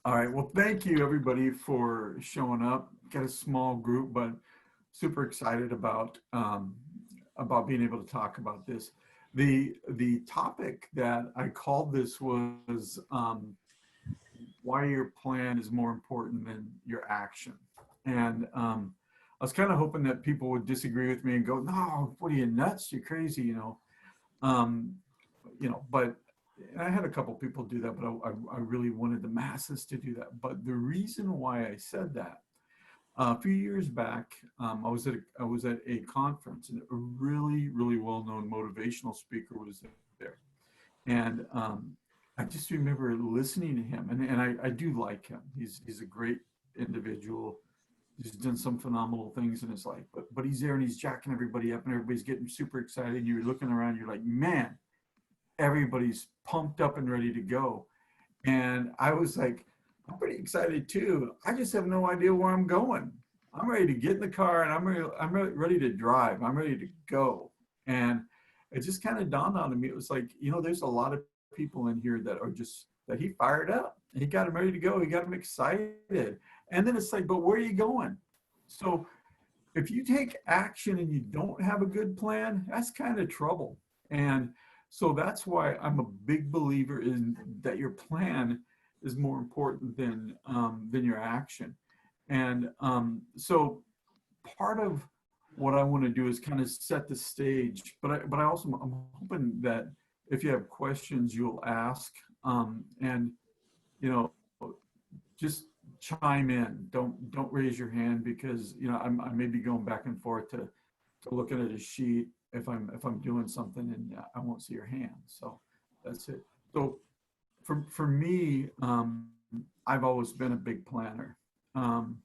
All right. Well, thank you everybody for showing up. Got a small group, but super excited about being able to talk about this. The topic that I called this was why your plan is more important than your action. And I was kind of hoping that people would disagree with me and go, "No, what are you nuts? You're crazy," Um, but and I had a couple people do that, but I really wanted the masses to do that. But the reason why I said that a few years back, I was at a conference, and a really well known motivational speaker was there, and I just remember listening to him, and I do like him. He's a great individual. He's done some phenomenal things in his life, but he's there and he's jacking everybody up, and everybody's getting super excited. And you're looking around, you're like, man, everybody's pumped up and ready to go. And I was like, I'm pretty excited too. I just have no idea where I'm going. I'm ready to get in the car and I'm ready to drive. I'm ready to go. And it just kind of dawned on me. It was like, there's a lot of people in here that are just that he fired up. He got them ready to go. He got them excited. And then it's like, but where are you going? So if you take action and you don't have a good plan, that's kind of trouble. And so that's why I'm a big believer in that your plan is more important than your action. And so part of what I want to do is kind of set the stage, but I also I'm hoping that if you have questions, you'll ask, and you know just chime in. Don't raise your hand because I may be going back and forth to looking at a sheet if I'm doing something and I won't see your hand. So that's it. So for me, I've always been a big planner, um,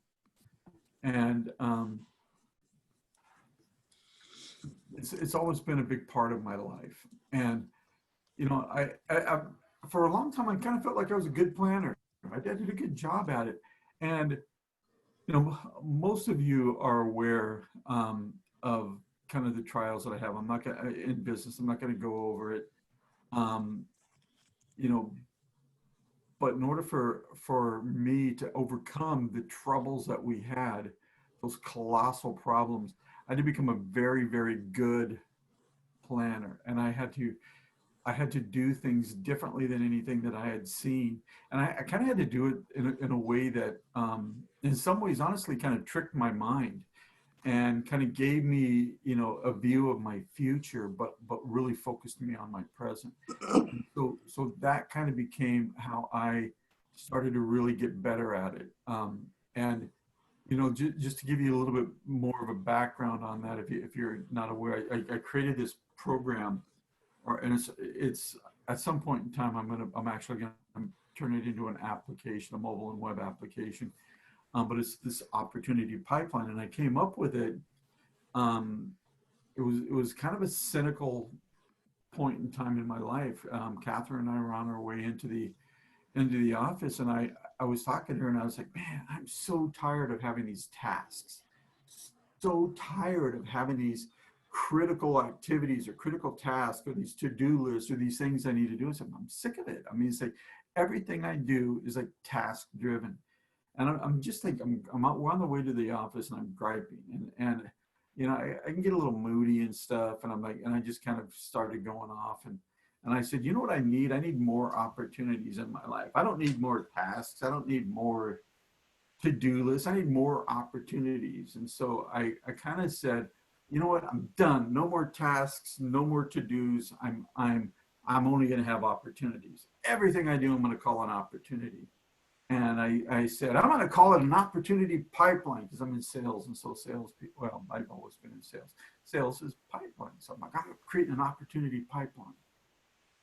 and it's always been a big part of my life. And I for a long time I kind of felt like I was a good planner. I did a good job at it, and most of you are aware of kind of the trials that I have. I'm not gonna in business. I'm not going to go over it. Um, you know, but in order for me to overcome the troubles that we had, those colossal problems, I had to become a very good planner, and I had to do things differently than anything that I had seen. And I kind of had to do it in a way that, in some ways, honestly, kind of tricked my mind and kind of gave me, a view of my future, but really focused me on my present. And so that kind of became how I started to really get better at it. And just to give you a little bit more of a background on that, if you're not aware, I created this program, and it's at some point in time I'm actually gonna turn it into an application, a mobile and web application. But it's this opportunity pipeline, and I came up with it. Um, it was kind of a cynical point in time in my life. Catherine and I were on our way into the office, and I was talking to her, and I was like, man, I'm so tired of having these tasks, so tired of having these critical activities or critical tasks or these to-do lists or these things I need to do. And I'm sick of it. I mean, it's like everything I do is like task driven. And I'm just like, we're on the way to the office and I'm griping and I can get a little moody and stuff. And I'm like, and I just kind of started going off and I said, you know what I need? I need more opportunities in my life. I don't need more tasks. I don't need more to-do lists. I need more opportunities. And so I kind of said, you know what? I'm done. No more tasks, no more to-dos. I'm only going to have opportunities. Everything I do, I'm going to call an opportunity. And I said, I'm going to call it an opportunity pipeline because I'm in sales. And so sales people, well, I've always been in sales. Sales is pipeline. So I'm like, I'm creating an opportunity pipeline.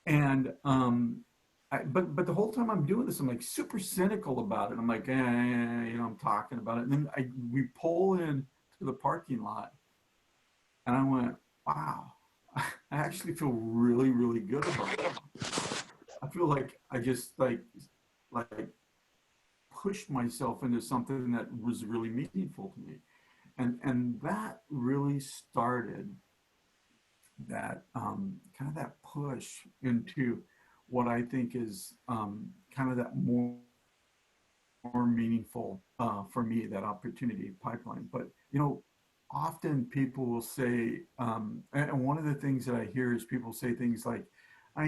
And but the whole time I'm doing this, I'm like super cynical about it. I'm like, I'm talking about it. And then we pull in to the parking lot, and I went, wow, I actually feel really good about it. I feel like I just like pushed myself into something that was really meaningful to me, and that really started that kind of that push into what I think is kind of that more more meaningful for me, that opportunity pipeline. But, often people will say, and one of the things that I hear is people say things like, I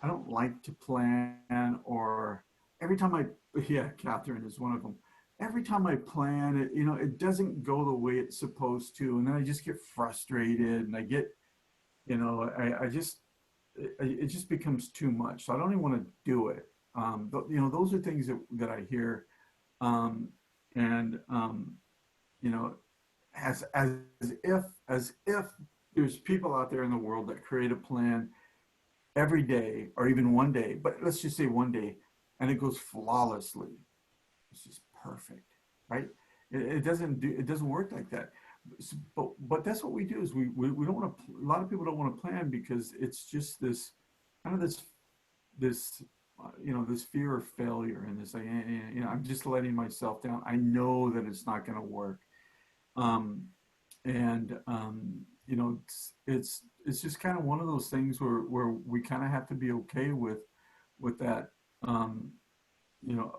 don't like to plan, or every time yeah, Catherine is one of them. Every time I plan it, it doesn't go the way it's supposed to. And then I just get frustrated and I get, I just, it just becomes too much. So I don't even want to do it. Those are things that I hear. Um, and, you know, as if there's people out there in the world that create a plan every day or even one day, but let's just say one day, and it goes flawlessly. It's just perfect, right? It doesn't work like that. But that's what we do is we don't want to. A lot of people don't want to plan because it's just this kind of this this fear of failure, and this like, I'm just letting myself down. I know that it's not going to work. Um, and it's just kind of one of those things where we kind of have to be okay with that,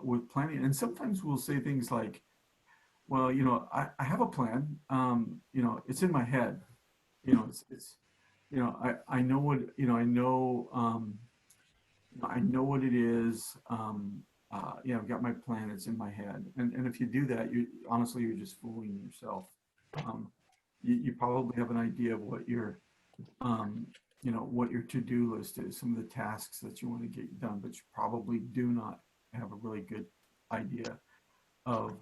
with planning. And sometimes we'll say things like, well, I have a plan. It's in my head. It's I know what I know what it is. I've got my plan. It's in my head. And if you do that, you honestly, you're just fooling yourself. Um, you probably have an idea of um, what your to-do list is, some of the tasks that you want to get done, but you probably do not have a really good idea of,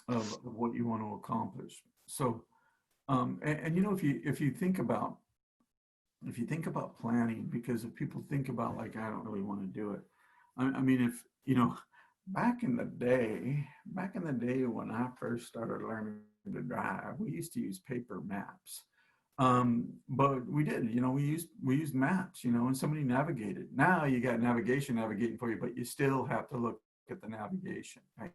of what you want to accomplish. So, if you think about planning, because if people think about like, I don't really want to do it. I mean, if, back in the day when I first started learning to drive, we used to use paper maps. But we did, we used maps, and somebody navigated. Now you got navigation navigating for you, but you still have to look at the navigation, right?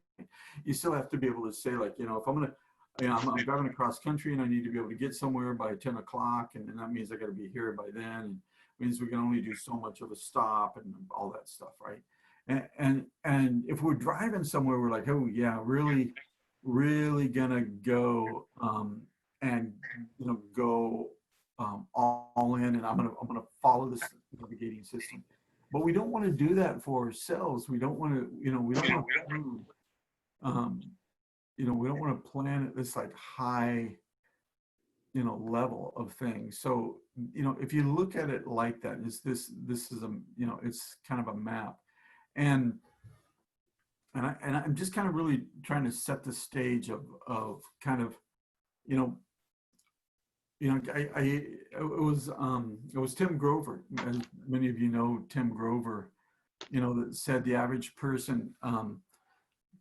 You still have to be able to say, like, if I'm gonna, I'm driving across country and I need to be able to get somewhere by 10 o'clock, and that means I got to be here by then, and means we can only do so much of a stop and all that stuff, right? And if we're driving somewhere, we're like, oh yeah, really, really gonna go, and go, all in, and I'm gonna follow this navigating system. But we don't want to do that for ourselves. We don't want to, we don't want to, um, we don't want to plan at this like high, level of things. So, if you look at it like that, this is a, it's kind of a map. And I'm just kind of really trying to set the stage of kind of, you know, it was Tim Grover, as many of you know Tim Grover, that said the average person,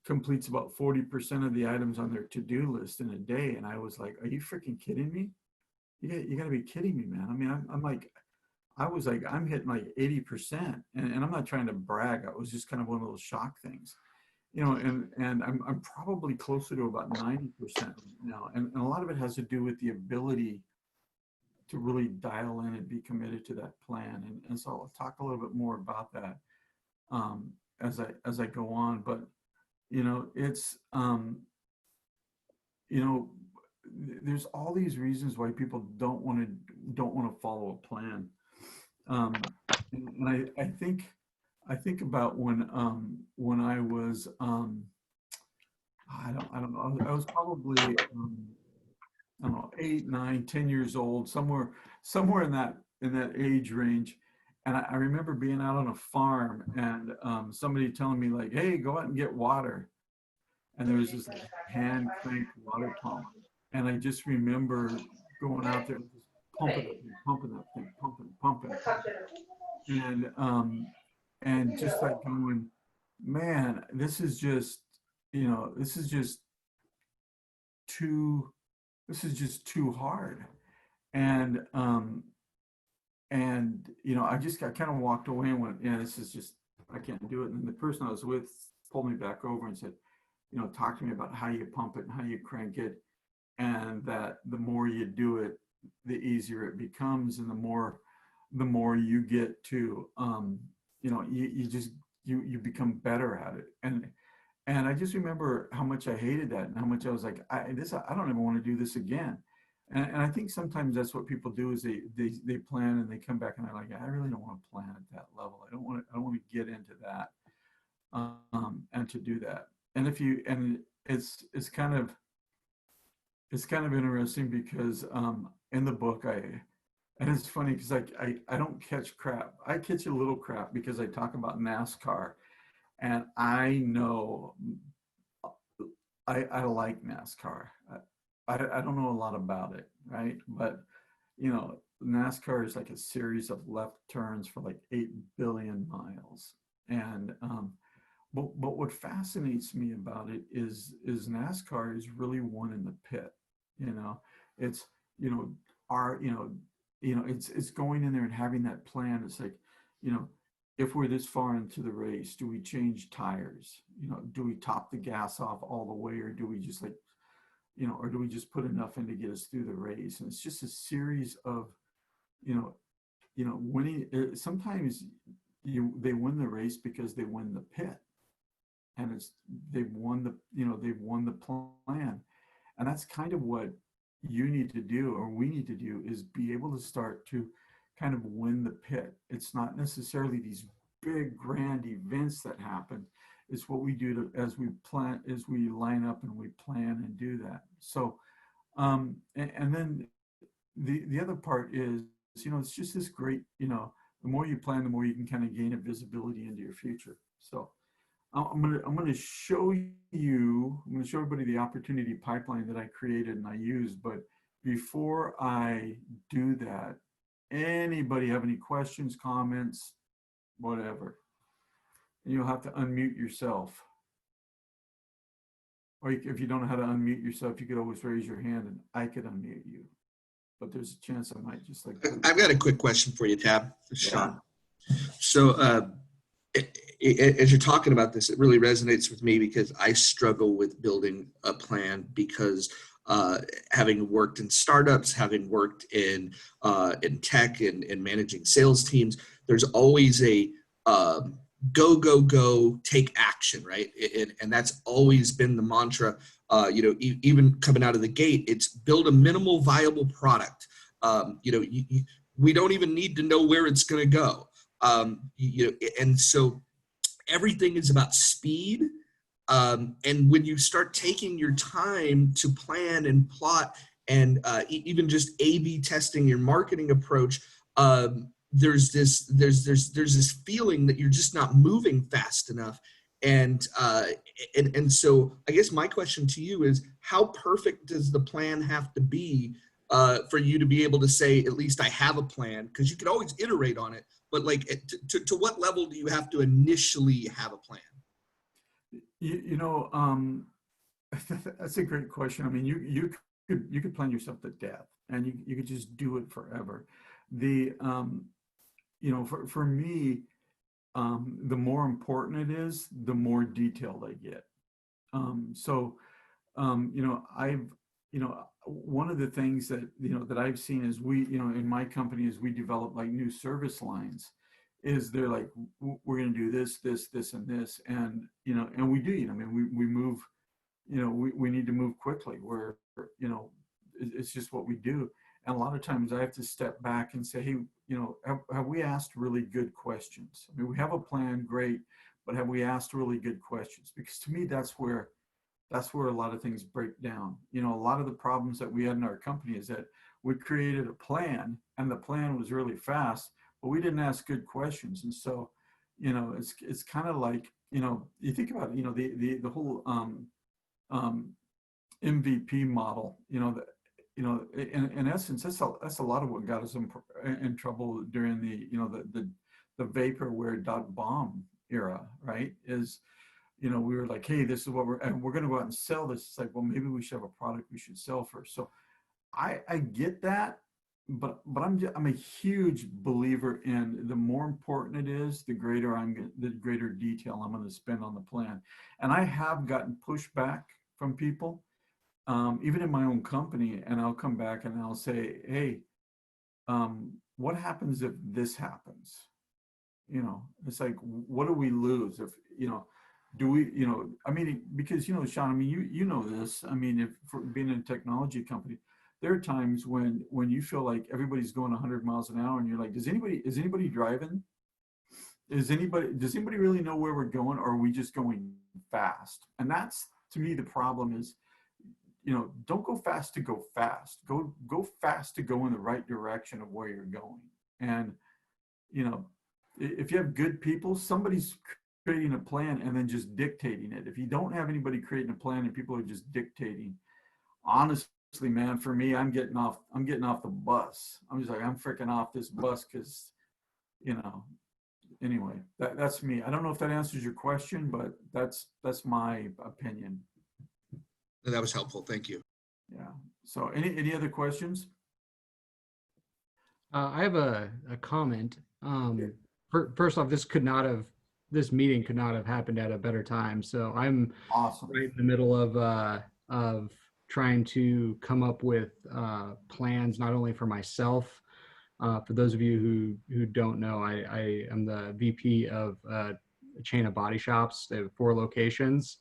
completes about 40% of the items on their to-do list in a day. And I was like, are you freaking kidding me? You got to be kidding me, man. I mean, I'm like, I was like, I'm hitting like 80%. And I'm not trying to brag. It was just kind of one of those shock things, and I'm probably closer to about 90% now. And a lot of it has to do with the ability to really dial in and be committed to that plan. And so I'll talk a little bit more about that, as I go on. But it's, you know, there's all these reasons why people don't want to follow a plan. Um, and I think about when I was, I don't know, I was probably, I don't know, 8, 9, 10 years old, somewhere in that age range. And I remember being out on a farm, and somebody telling me like, "Hey, go out and get water." And there was this like hand cranked water pump, and I just remember going out there and just pumping that thing, pumping that thing, pumping, and just like going, man, this is just too this is just too hard. And I just got kind of walked away and went, yeah, this is just, I can't do it. And the person I was with pulled me back over and said, talk to me about how you pump it and how you crank it, and that the more you do it, the easier it becomes, and the more you get to, you just you become better at it. And I just remember how much I hated that and how much I was like, I don't ever want to do this again. And I think sometimes that's what people do is they plan and they come back and they're like, I really don't want to plan at that level. I don't want to get into that, and to do that. And if you, and it's kind of interesting because, in the book, and it's funny because I don't catch crap. I catch a little crap because I talk about NASCAR, and I know I like NASCAR. I don't know a lot about it, right? But NASCAR is like a series of left turns for like 8 billion miles, and but what fascinates me about it is NASCAR is really one in the pit. You know, it's you know our it's going in there and having that plan. It's like, you know, if we're this far into the race, do we change tires? Do we top the gas off all the way, or do we just like, or do we just put enough in to get us through the race? And it's just a series of, you know, winning. Sometimes they win the race because they win the pit, and they've won the plan. And that's kind of what you need to do, or we need to do, is be able to start to kind of win the pit. It's not necessarily these big grand events that happen. It's what we do as we plan, as we line up and we plan and do that. So, and then the other part is, it's just this great, the more you plan, the more you can kind of gain a visibility into your future. So I'm gonna show everybody the opportunity pipeline that I created and I used. But before I do that, anybody have any questions, comments, whatever? And you'll have to unmute yourself. Or if you don't know how to unmute yourself, you could always raise your hand and I could unmute you. But there's a chance I might just like. I've got a quick question for you, Tab. Sean. Yeah. So as you're talking about this, it really resonates with me because I struggle with building a plan because having worked in startups, having worked in tech and managing sales teams, there's always a go, take action, right? And that's always been the mantra. Even coming out of the gate, it's build a minimal viable product. We don't even need to know where it's going to go. And so everything is about speed. And when you start taking your time to plan and plot and even just A/B testing your marketing approach, there's this feeling that you're just not moving fast enough. And so I guess my question to you is, how perfect does the plan have to be for you to be able to say, at least I have a plan? Because you can always iterate on it, but like to what level do you have to initially have a plan? That's a great question. I mean, you could plan yourself to death, and you could just do it forever. The for me, the more important it is, the more detailed I get. So, I've one of the things that that I've seen is we in my company, as we develop like new service lines, is they're like, we're going to do this and this, and and we do. I mean, we move. We need to move quickly. It's just what we do. And a lot of times I have to step back and say, hey, have we asked really good questions? I mean, we have a plan, great, but have we asked really good questions? Because to me, that's where a lot of things break down. A lot of the problems that we had in our company is that we created a plan and the plan was really fast, but we didn't ask good questions. And so, it's kind of like, you think about, the whole MVP model, in essence, that's a lot of what got us in trouble during the vaporware .bomb era, right? We were like, hey, this is what we're going to go out and sell this. It's like, well, maybe we should have a product we should sell first. So I get that, but I'm a huge believer in the more important it is, the greater detail I'm going to spend on the plan. And I have gotten pushback from people, even in my own company, and I'll come back and I'll say, hey, what happens if this happens? it's like, what do we lose if, do we, I mean, because, Sean, I mean, you know this, I mean, if for being in a technology company, there are times when you feel like everybody's going 100 miles an hour and you're like, is anybody driving? Does anybody really know where we're going, or are we just going fast? And that's, to me, the problem is, don't go fast to go fast. Go fast to go in the right direction of where you're going. And, if you have good people, somebody's creating a plan and then just dictating it. If you don't have anybody creating a plan and people are just dictating, honestly, man, for me, I'm getting off the bus. I'm just like, I'm freaking off this bus because, you know, anyway, that's me. I don't know if that answers your question, but that's my opinion. That was helpful. Thank you. Yeah. So any other questions? I have a comment. First off, this meeting could not have happened at a better time. So I'm Awesome. right in the middle of trying to come up with plans, not only for myself. For those of you who don't know, I am the VP of a chain of body shops. They have 4 locations,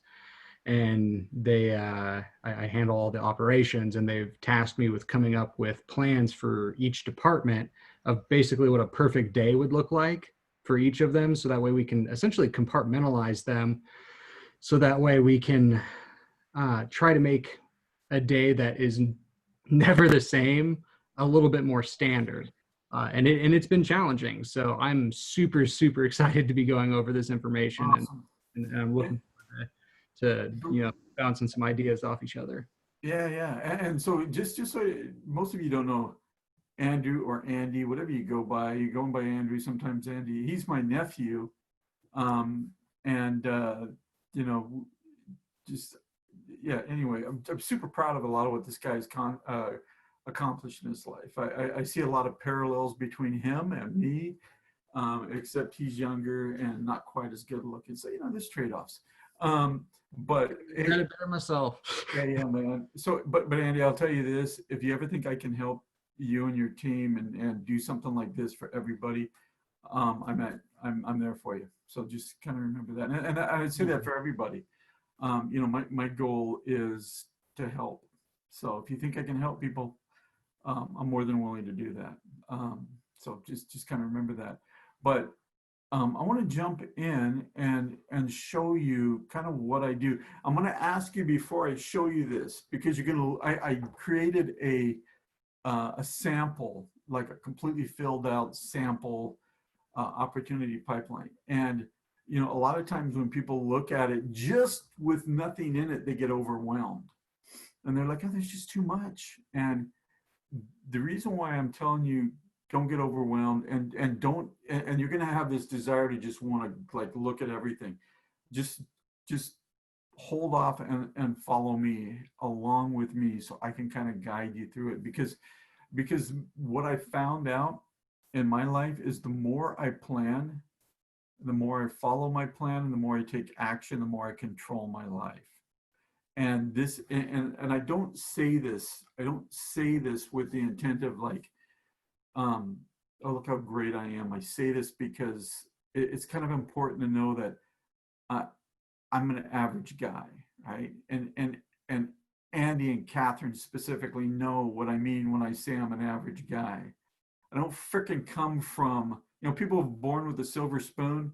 and I handle all the operations, and they've tasked me with coming up with plans for each department of basically what a perfect day would look like for each of them. So that way we can essentially compartmentalize them. So that way we can try to make a day that is never the same a little bit more standard. And it's been challenging. So I'm super, super excited to be going over this information. Awesome. And I'm looking forward to bouncing some ideas off each other. Yeah. And so just so most of you don't know, Andrew or Andy, whatever you go by, you're going by Andrew, sometimes Andy. He's my nephew. Just, yeah, anyway, I'm super proud of a lot of what this guy's accomplished in his life. I see a lot of parallels between him and me, except he's younger and not quite as good looking. So, there's trade-offs. But I got it better myself. yeah, man. So, but Andy, I'll tell you this: if you ever think I can help you and your team and do something like this for everybody, I'm there for you. So just kind of remember that, and I'd say that for everybody. My goal is to help. So if you think I can help people, I'm more than willing to do that. So just kind of remember that. But I want to jump in and show you kind of what I do. I'm going to ask you before I show you this, because I created a sample, like a completely filled out sample opportunity pipeline. And, a lot of times when people look at it just with nothing in it, they get overwhelmed. And they're like, oh, there's just too much. And the reason why I'm telling you, don't get overwhelmed and you're going to have this desire to just want to like look at everything. Just hold off and follow me along with me so I can kind of guide you through it, because what I found out in my life is the more I plan, the more I follow my plan, and the more I take action, the more I control my life. And this, and I don't say this with the intent of like, oh, look how great I am. I say this because it's kind of important to know that I'm an average guy, right? And Andy and Catherine specifically know what I mean when I say I'm an average guy. I don't freaking come from, people are born with a silver spoon.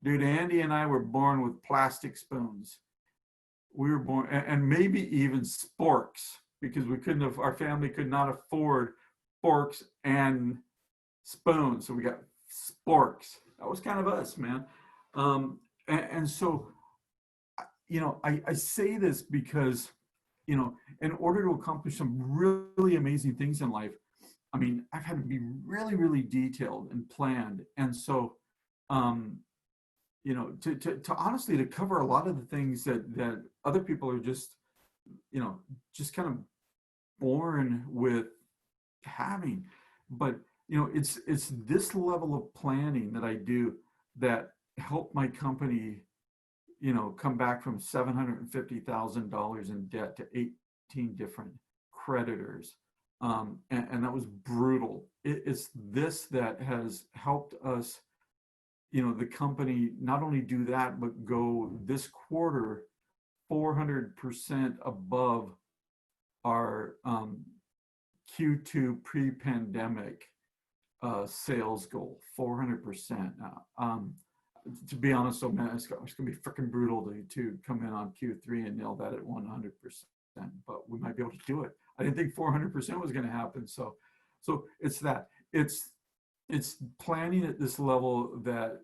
Dude, Andy and I were born with plastic spoons. We were born, and maybe even sporks, because our family could not afford forks and spoons. So we got sporks. That was kind of us, man. And so, I say this because, in order to accomplish some really amazing things in life, I mean, I've had to be really, really detailed and planned. And so, to honestly, to cover a lot of the things that other people are just kind of born with having. But, it's this level of planning that I do that helped my company, come back from $750,000 in debt to 18 different creditors. And that was brutal. It's this that has helped us, the company not only do that, but go this quarter 400% above our Q2 pre-pandemic sales goal, 400% now. To be honest, so man, it's going to be freaking brutal to come in on Q3 and nail that at 100%, but we might be able to do it. I didn't think 400% was going to happen. So it's that. It's planning at this level that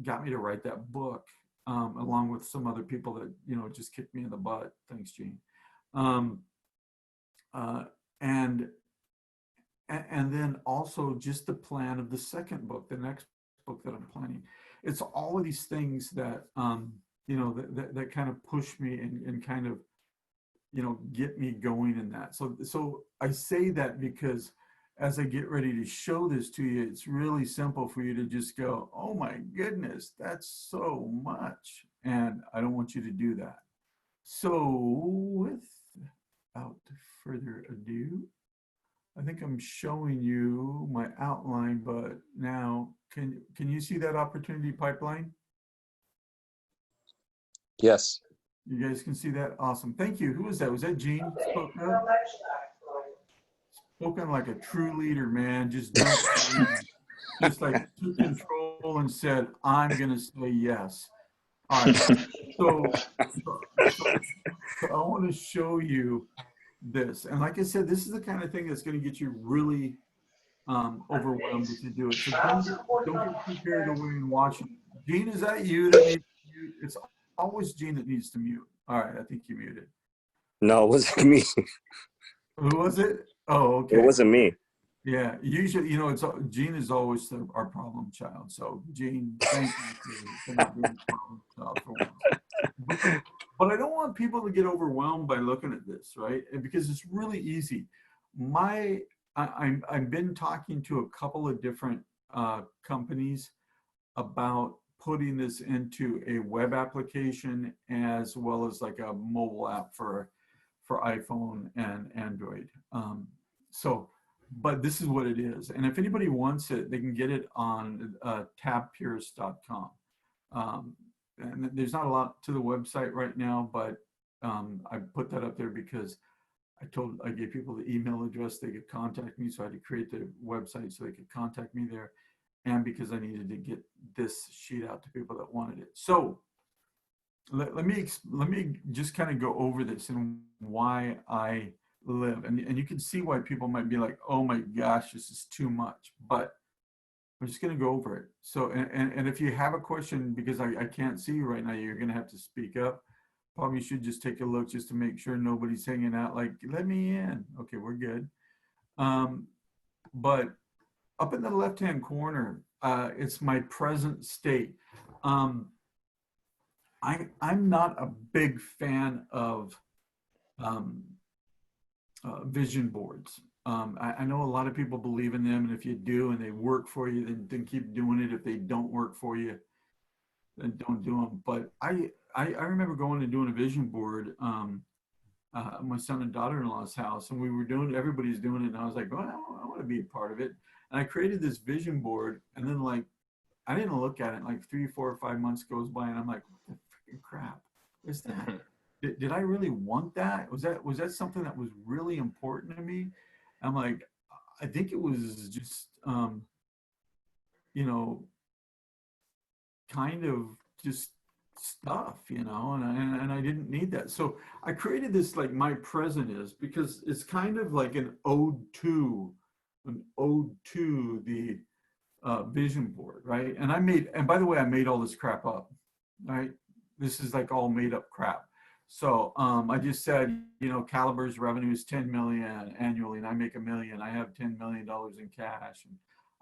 got me to write that book, along with some other people that, just kicked me in the butt. Thanks, Gene. And then also just the plan of the second book, the next book that I'm planning. It's all of these things that, that kind of push me and kind of, get me going in that. So I say that because as I get ready to show this to you, it's really simple for you to just go, oh my goodness, that's so much. And I don't want you to do that. So without further ado, I think I'm showing you my outline, but now can you see that opportunity pipeline? Yes. You guys can see that? Awesome. Thank you. Who was that? Was that Gene? Spoken like a true leader, man. Just just like took control and said, I'm going to say yes. All right. So I want to show you this. And like I said, this is the kind of thing that's going to get you really overwhelmed if you do it. So don't get too carried away and watch it. Gene, is that you that needs to mute? It's always Gene that needs to mute. All right, I think you muted. No, it wasn't me. Who was it? Oh, okay. It wasn't me. Yeah, usually, it's Gene is always our problem child. So Gene, thank you for not being the problem child for once. But I don't want people to get overwhelmed by looking at this, right? Because it's really easy. I've been talking to a couple of different companies about putting this into a web application as well as like a mobile app for iPhone and Android. But this is what it is. And if anybody wants it, they can get it on tabpierce.com. And there's not a lot to the website right now, but I put that up there because I gave people the email address they could contact me. So I had to create the website so they could contact me there. And because I needed to get this sheet out to people that wanted it. So let me just kind of go over this and why I live. And you can see why people might be like, oh my gosh, this is too much. But I'm just going to go over it. So, and if you have a question, because I can't see you right now, you're going to have to speak up. Probably should just take a look just to make sure nobody's hanging out like, let me in. Okay, we're good. But up in the left-hand corner, it's my present state. I'm not a big fan of vision boards. I know a lot of people believe in them, and if you do and they work for you, then keep doing it. If they don't work for you, then don't do them. But I remember going and doing a vision board, my son and daughter-in-law's house, and we were doing, everybody's doing it, and I was like, well, I want to be a part of it. And I created this vision board, and then like, I didn't look at it. Like 3, 4, or 5 months goes by, and I'm like, what the freaking crap is that? Did I really want that? Was that something that was really important to me? I'm like, I think it was just, kind of just stuff, and I didn't need that. So I created this, like my present is, because it's kind of like an ode to the vision board, right? And by the way, I made all this crap up, right? This is like all made up crap. So I just said, Caliber's revenue is 10 million annually, and I make $1 million. I have $10 million in cash, and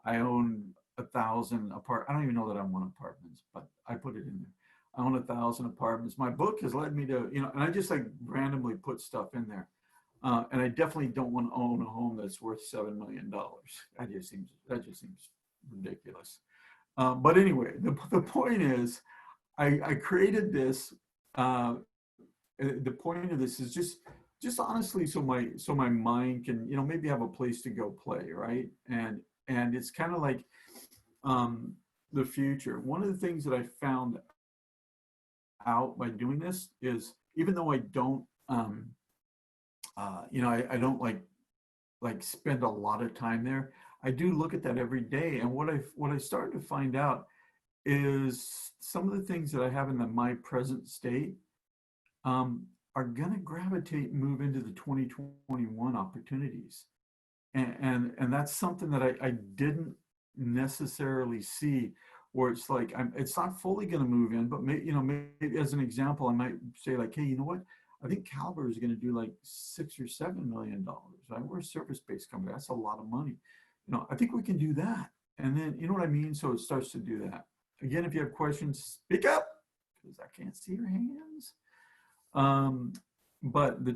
I own 1,000 apartments. I don't even know that I own apartments, but I put it in there. I own 1,000 apartments. My book has led me to, and I just like randomly put stuff in there. And I definitely don't want to own a home that's worth $7 million. That just seems ridiculous. But anyway, the point is, I created this. The point of this is just honestly, so my mind can, maybe have a place to go play, right? And it's kind of like, the future. One of the things that I found out by doing this is, even though I don't, I don't like spend a lot of time there, I do look at that every day. And what I started to find out is some of the things that I have in my present state are going to gravitate and move into the 2021 opportunities. And that's something that I didn't necessarily see, where it's like it's not fully going to move in, but maybe as an example, I might say like, hey, you know what? I think Caliber is going to do like $6 or $7 million. Right? We're a service-based company. That's a lot of money. I think we can do that. And then, you know what I mean? So it starts to do that. Again, if you have questions, speak up, because I can't see your hands. But the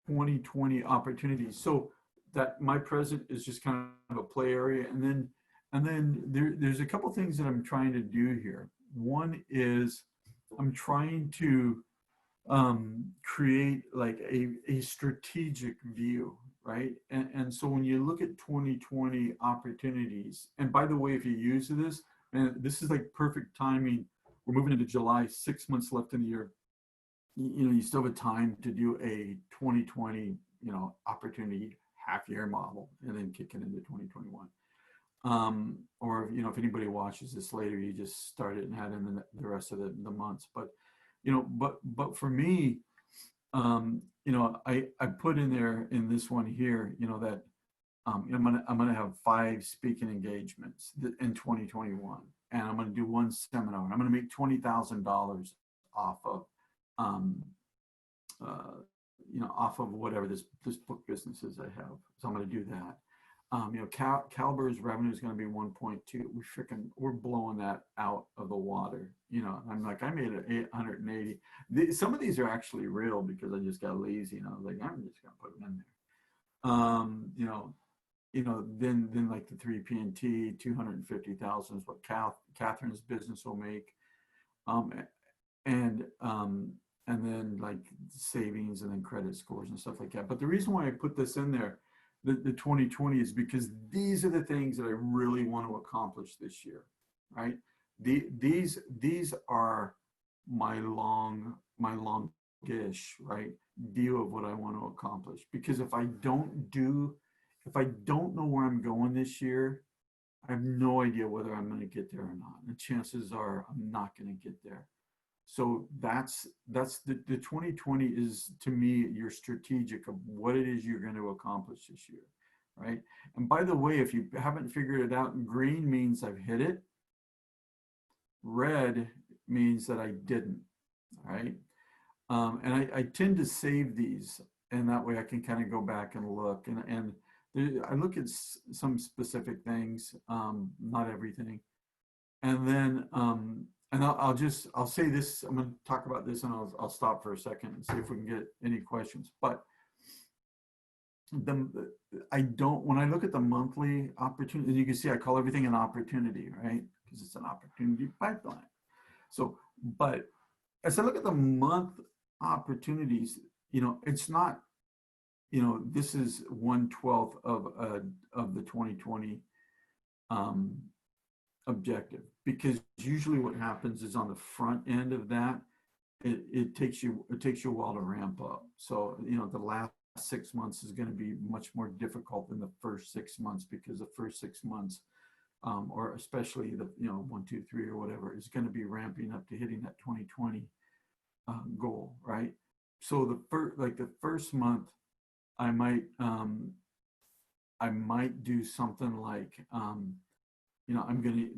2020 opportunities. So that my present is just kind of a play area. And then there's a couple things that I'm trying to do here. One is I'm trying to create like a strategic view, right? And so when you look at 2020 opportunities, and by the way, if you use this, and this is like perfect timing, we're moving into July, 6 months left in the year. You still have time to do a 2020, opportunity half-year model, and then kick it into 2021. Or if anybody watches this later, you just start it and add in the rest of the months. But but for me, I put in there in this one here, that I'm gonna have 5 speaking engagements in 2021, and I'm gonna do 1 seminar. I'm gonna make $20,000 off of off of whatever this book business is I have. So I'm going to do that. Caliber's revenue is going to be 1.2. We're blowing that out of the water. I'm like, I made it 880. Some of these are actually real because I just got lazy and I was like, I'm just going to put them in there. Then like the 3P&T, 250,000 is what Catherine's business will make. And then like savings and then credit scores and stuff like that. But the reason why I put this in there, the 2020, is because these are the things that I really want to accomplish this year, right? These are my longish, right, view of what I want to accomplish. Because if I don't know where I'm going this year, I have no idea whether I'm going to get there or not. And the chances are I'm not going to get there. So that's the 2020 is, to me, your strategic of what it is you're going to accomplish this year, right? And by the way, if you haven't figured it out, green means I've hit it. Red means that I didn't, right? And I tend to save these, and that way I can kind of go back and look. And I look at some specific things, not everything. And then, and I'll say this, I'm going to talk about this and I'll stop for a second and see if we can get any questions. But when I look at the monthly opportunity, and you can see I call everything an opportunity, right? Because it's an opportunity pipeline. So, but as I look at the month opportunities, it's not, this is 1/12 of the 2020 objective, because usually what happens is on the front end of that, it takes you a while to ramp up. So the last 6 months is going to be much more difficult than the first 6 months, because the first 6 months, or especially the 1, 2, 3 or whatever, is going to be ramping up to hitting that 2020 goal, right? So the first month, I might do something like I'm gonna,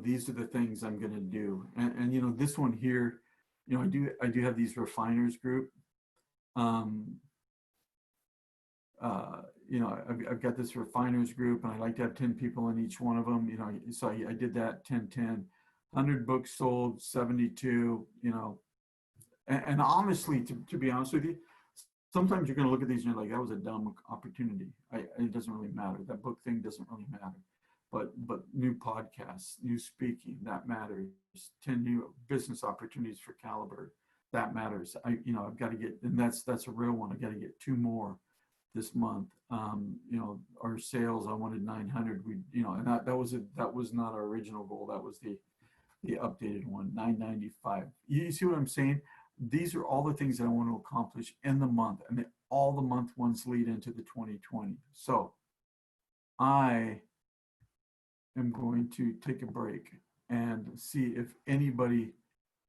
these are the things I'm gonna do, and this one here, I do have these refiners group. I've got this refiners group, and I like to have 10 people in each one of them. So I did that 10-10, 100 books sold, 72. And honestly, to be honest with you, sometimes you're gonna look at these and you're like, that was a dumb opportunity. It doesn't really matter. That book thing doesn't really matter. But new podcasts, new speaking, that matters. 10 new business opportunities for Caliber, that matters. I've got to get, and that's a real one. I got to get 2 more this month. Our sales, I wanted 900. And that was not our original goal. That was the updated one, 995. You see what I'm saying? These are all the things that I want to accomplish in the month, and all the month ones lead into the 2020. So I am going to take a break and see if anybody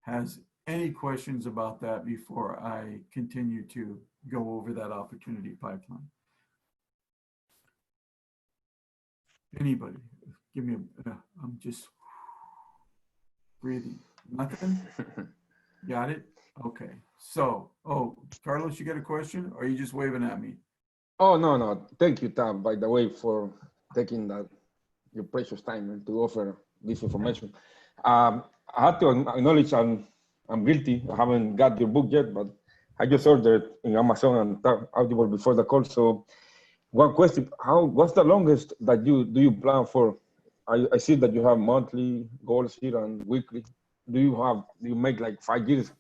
has any questions about that before I continue to go over that opportunity pipeline. Anybody? Give me I'm just breathing. Nothing? Got it? Okay. So, oh, Carlos, you got a question? Or are you just waving at me? Oh, no, no. Thank you, Tom, by the way, for taking that your precious time to offer this information. I have to acknowledge I'm guilty. I haven't got your book yet, but I just ordered in Amazon and Audible before the call. So one question, what's the longest that you plan for? I see that you have monthly goals here and weekly. Do you make like 5 years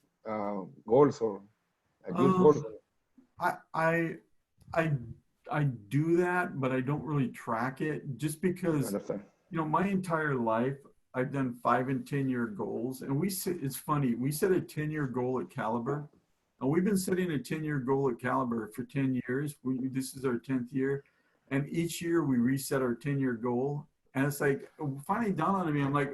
goals or a year's goals? I do that, but I don't really track it just because, Understand. my entire life I've done 5 and 10-year goals, and it's funny, we set a 10-year goal at Caliber, and we've been setting a 10-year goal at Caliber for 10 years. This is our 10th year, and each year we reset our 10-year goal, and it's like finally dawned on me. I'm like,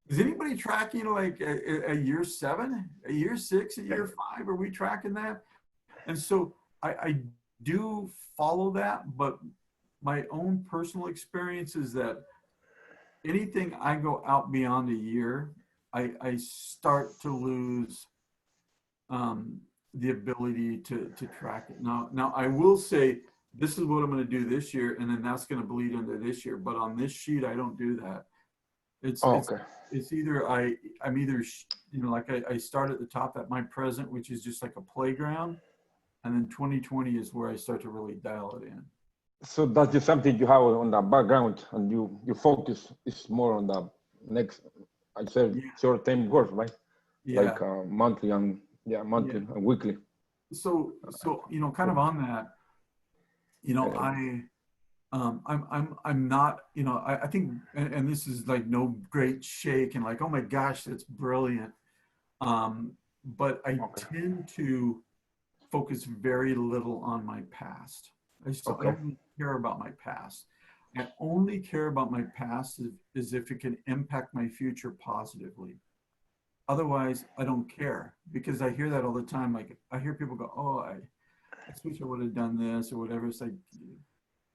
is anybody tracking like a year 7, a year 6, a year 5? Are we tracking that? And so I do follow that, but my own personal experience is that anything I go out beyond a year, I start to lose the ability to track it. Now I will say this is what I'm going to do this year, and then that's going to bleed into this year. But on this sheet, I don't do that. It's either I'm either like I start at the top at my present, which is just like a playground, and then 2020 is where I start to really dial it in. So that's just something you have on the background, and you focus is more on the next, I said, short-term goals, right? Yeah. Like monthly and and weekly. So kind of on that, I'm not, I think, and this is like no great shake and like, oh my gosh, that's brilliant. But I tend to focus very little on my past. I don't really care about my past. I only care about my past is if it can impact my future positively. Otherwise, I don't care, because I hear that all the time. Like I hear people go, oh, I wish I would have done this or whatever. It's like,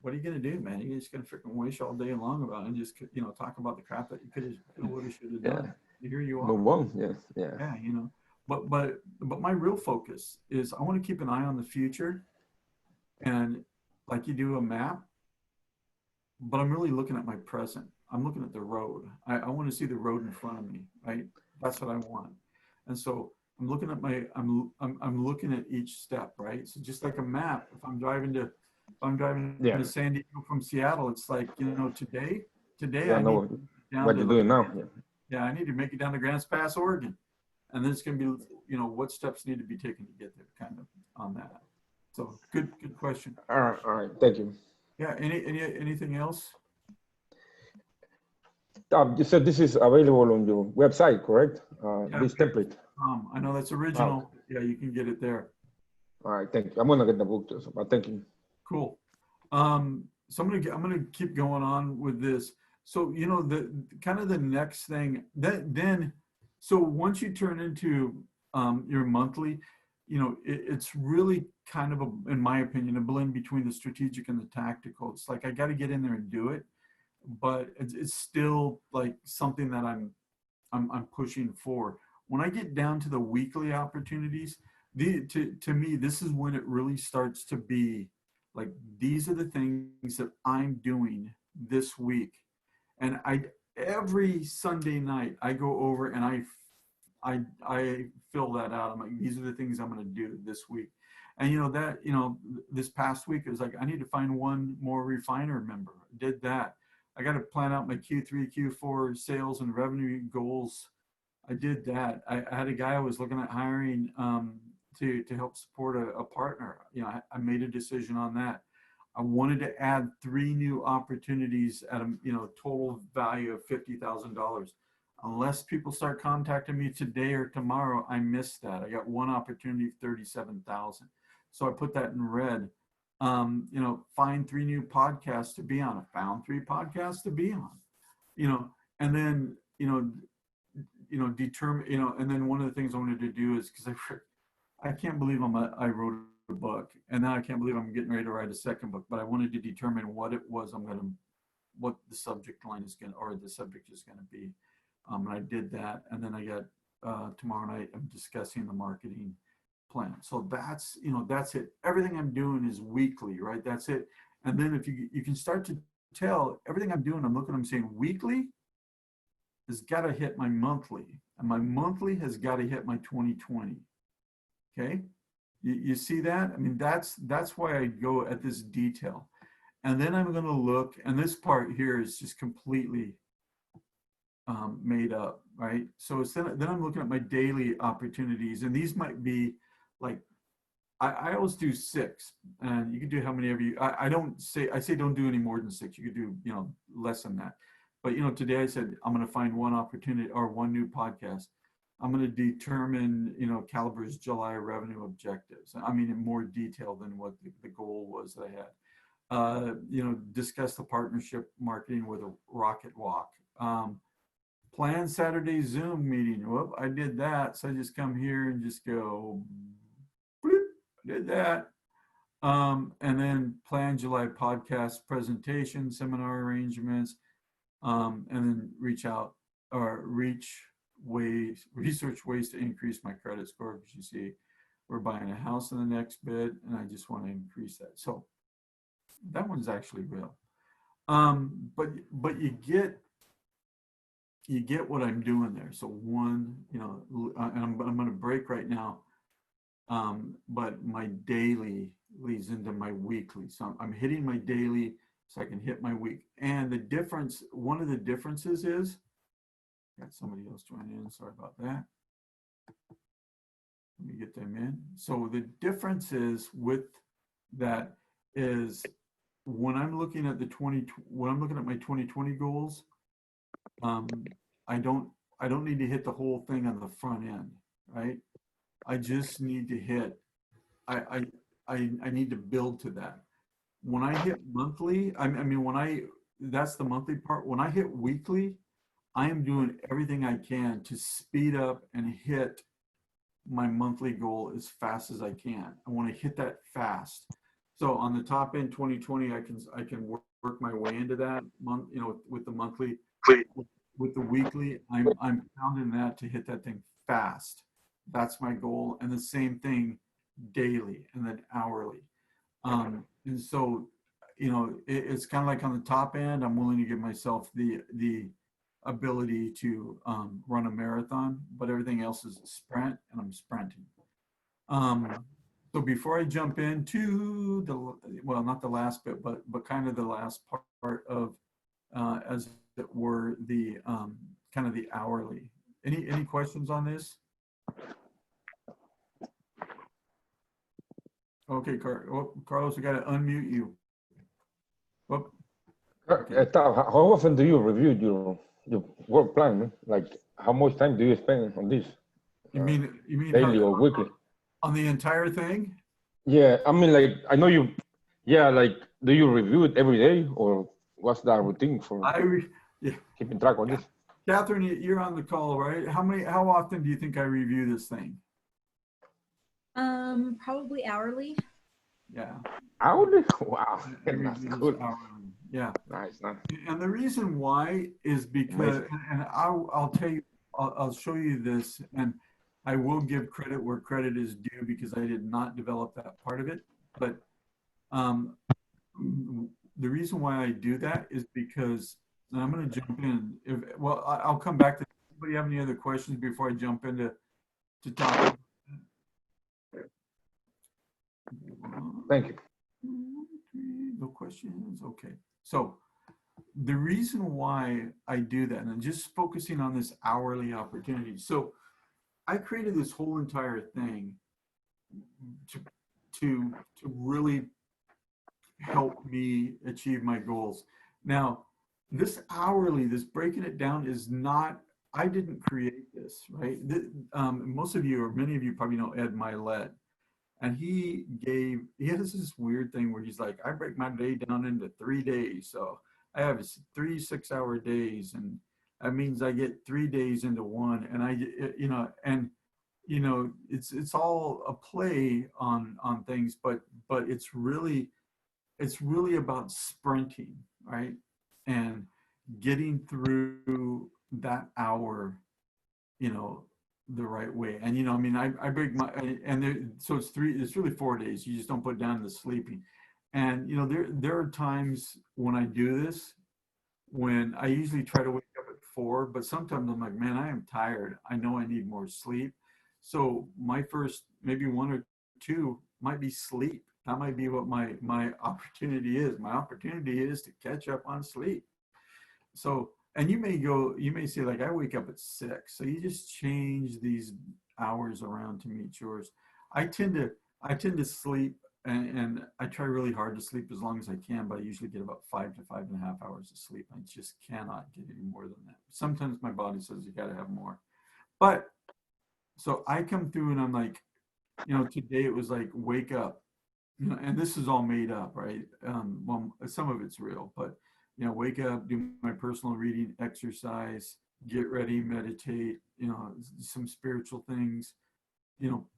what are you going to do, man? You're just going to freaking wish all day long about it and just, talk about the crap that you could have, would have, should have done. Here you are. Move on. Yeah, but my real focus is I want to keep an eye on the future, and like you do a map, but I'm really looking at my present. I'm looking at the road. I want to see the road in front of me, right? That's what I want. And so I'm looking at I'm looking at each step, right? So just like a map, if I'm driving to San Diego from Seattle, it's like, today I know what you're doing now. Yeah, I need to make it down to Grants Pass, Oregon. And then it's going to be, what steps need to be taken to get there, kind of on that. So good question. All right. Thank you. Yeah. Anything else? You said this is available on your website, correct? This template. I know that's original. Yeah, you can get it there. All right. Thank you. I'm going to get the book too, but thank you. Cool. So I'm going to keep going on with this. So, the kind of the next thing then, so once you turn into your monthly, it's really kind of in my opinion, a blend between the strategic and the tactical. It's like, I got to get in there and do it, but it's still like something that I'm pushing for. When I get down to the weekly opportunities, to me, this is when it really starts to be like, these are the things that I'm doing this week. And every Sunday night I go over and I fill that out. I'm like, these are the things I'm going to do this week. And this past week it was like, I need to find one more refiner member. I did that. I got to plan out my Q3, Q4 sales and revenue goals. I did that. I had a guy I was looking at hiring to help support a partner. I made a decision on that. I wanted to add 3 new opportunities at a total value of $50,000. unless people start contacting me today or tomorrow, I missed that. I got one opportunity, 37,000. So I put that in red. You know, find 3 new podcasts to be on. I found 3 podcasts to be on, you know, and then, determine, and then one of the things I wanted to do is, because I can't believe I wrote a book, and now I can't believe I'm getting ready to write a second book, but I wanted to determine what it was what the subject line is going to, or the subject is going to be. And I did that. And then I got, tomorrow night, I'm discussing the marketing plan. So that's it. Everything I'm doing is weekly, right? That's it. And then if you can start to tell everything I'm doing, I'm saying weekly has got to hit my monthly, and my monthly has got to hit my 2020. Okay. You see that? I mean, that's why I go at this detail. And then I'm going to look, and this part here is just completely made up, right? So then I'm looking at my daily opportunities, and these might be like, I always do 6, and you can do how many of you, I say don't do any more than 6. You could do, less than that. But, today I said, I'm going to find one opportunity or one new podcast. I'm going to determine, Caliber's July revenue objectives. I mean, in more detail than what the goal was that I had. Discuss the partnership marketing with a Rocket Walk. Plan Saturday Zoom meeting. Whoop, I did that. So I just come here and just go, bloop, did that. And then plan July podcast presentation, seminar arrangements, and then research ways to increase my credit score, because you see, we're buying a house in the next bid, and I just want to increase that. So that one's actually real. But you get what I'm doing there. So one, and I'm going to break right now. But my daily leads into my weekly. So I'm hitting my daily so I can hit my week. And the difference, one of the differences is, got somebody else joining in, sorry about that. Let me get them in. So the difference is with that is when I'm looking at my 2020 goals, I don't need to hit the whole thing on the front end, right? I just need to hit, I need to build to that. When I hit monthly, that's the monthly part. When I hit weekly, I am doing everything I can to speed up and hit my monthly goal as fast as I can. I want to hit that fast. So on the top end 2020, I can work my way into that month, with the monthly. With the weekly, I'm pounding that to hit that thing fast. That's my goal. And the same thing daily and then hourly. And so, it's kind of like on the top end, I'm willing to give myself the ability to run a marathon, but everything else is a sprint, and I'm sprinting. So before I jump into not the last bit, but kind of the last part of, as it were, the kind of the hourly. Any questions on this? Okay, Carlos, we got to unmute you. Whoop. How often do you review your work plan? Man? Like, how much time do you spend on this? You mean daily or weekly? On the entire thing? Yeah, I mean, like, I know you. Yeah, like, do you review it every day, or what's that routine for keeping track of this? Catherine, you're on the call, right? How often do you think I review this thing? Probably hourly. Yeah. Hourly? Wow. That's good. Hourly. Yeah. Nice. And the reason why is because, and I'll tell you, I'll show you this, and I will give credit where credit is due, because I did not develop that part of it. But the reason why I do that is because, and I'm going to jump in. I'll come back to. Anybody have any other questions before I jump into talk? Thank you. No questions. Okay. So the reason why I do that, and I'm just focusing on this hourly opportunity. So I created this whole entire thing to really help me achieve my goals. Now, this hourly, this breaking it down is not, I didn't create this, right? Most of you, or many of you, probably know Ed Milet, and he has this weird thing where he's like, I break my day down into 3 days, so I have 3 6-hour days, and that means I get 3 days into one, and it's all a play on things, but it's really about sprinting, right? And getting through that hour, the right way. And, I mean, I break so it's really 4 days. You just don't put down the sleeping. And, there are times when I do this, when I usually try to wake up at 4, but sometimes I'm like, man, I am tired. I know I need more sleep. So my first, maybe 1 or 2 might be sleep. That might be what my opportunity is. My opportunity is to catch up on sleep. So, and you may say, like, I wake up at 6. So you just change these hours around to meet yours. I tend to sleep, and I try really hard to sleep as long as I can, but I usually get about 5 to 5.5 hours of sleep. I just cannot get any more than that. Sometimes my body says you got to have more. But so I come through and I'm like, today it was like, wake up, and this is all made up, right? Well, some of it's real, but wake up, do my personal reading, exercise, get ready, meditate, some spiritual things,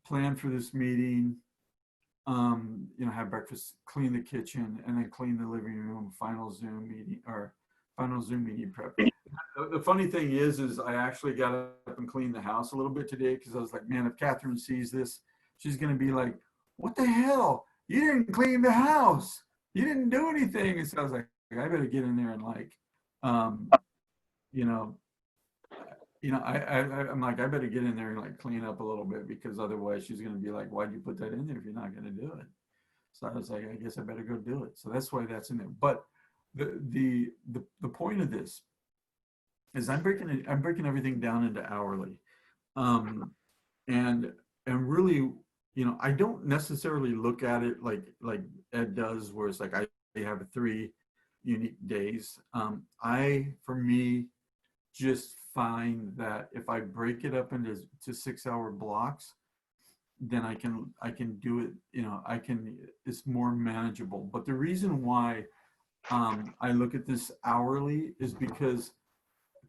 plan for this meeting, have breakfast, clean the kitchen, and then clean the living room, final Zoom meeting prep. The funny thing is I actually got up and cleaned the house a little bit today, because I was like, man, if Catherine sees this, she's going to be like, what the hell? You didn't clean the house. You didn't do anything. And so I was like, I better get in there and I'm like, I better get in there and like clean up a little bit, because otherwise she's going to be like, why'd you put that in there if you're not going to do it? So I was like, I guess I better go do it. So that's why that's in there. But the point of this is I'm breaking everything down into hourly. And really, I don't necessarily look at it like Ed does, where it's like I have 3 unique days. For me, just find that if I break it up into 6-hour blocks, then I can do it. It's more manageable. But the reason why I look at this hourly is because,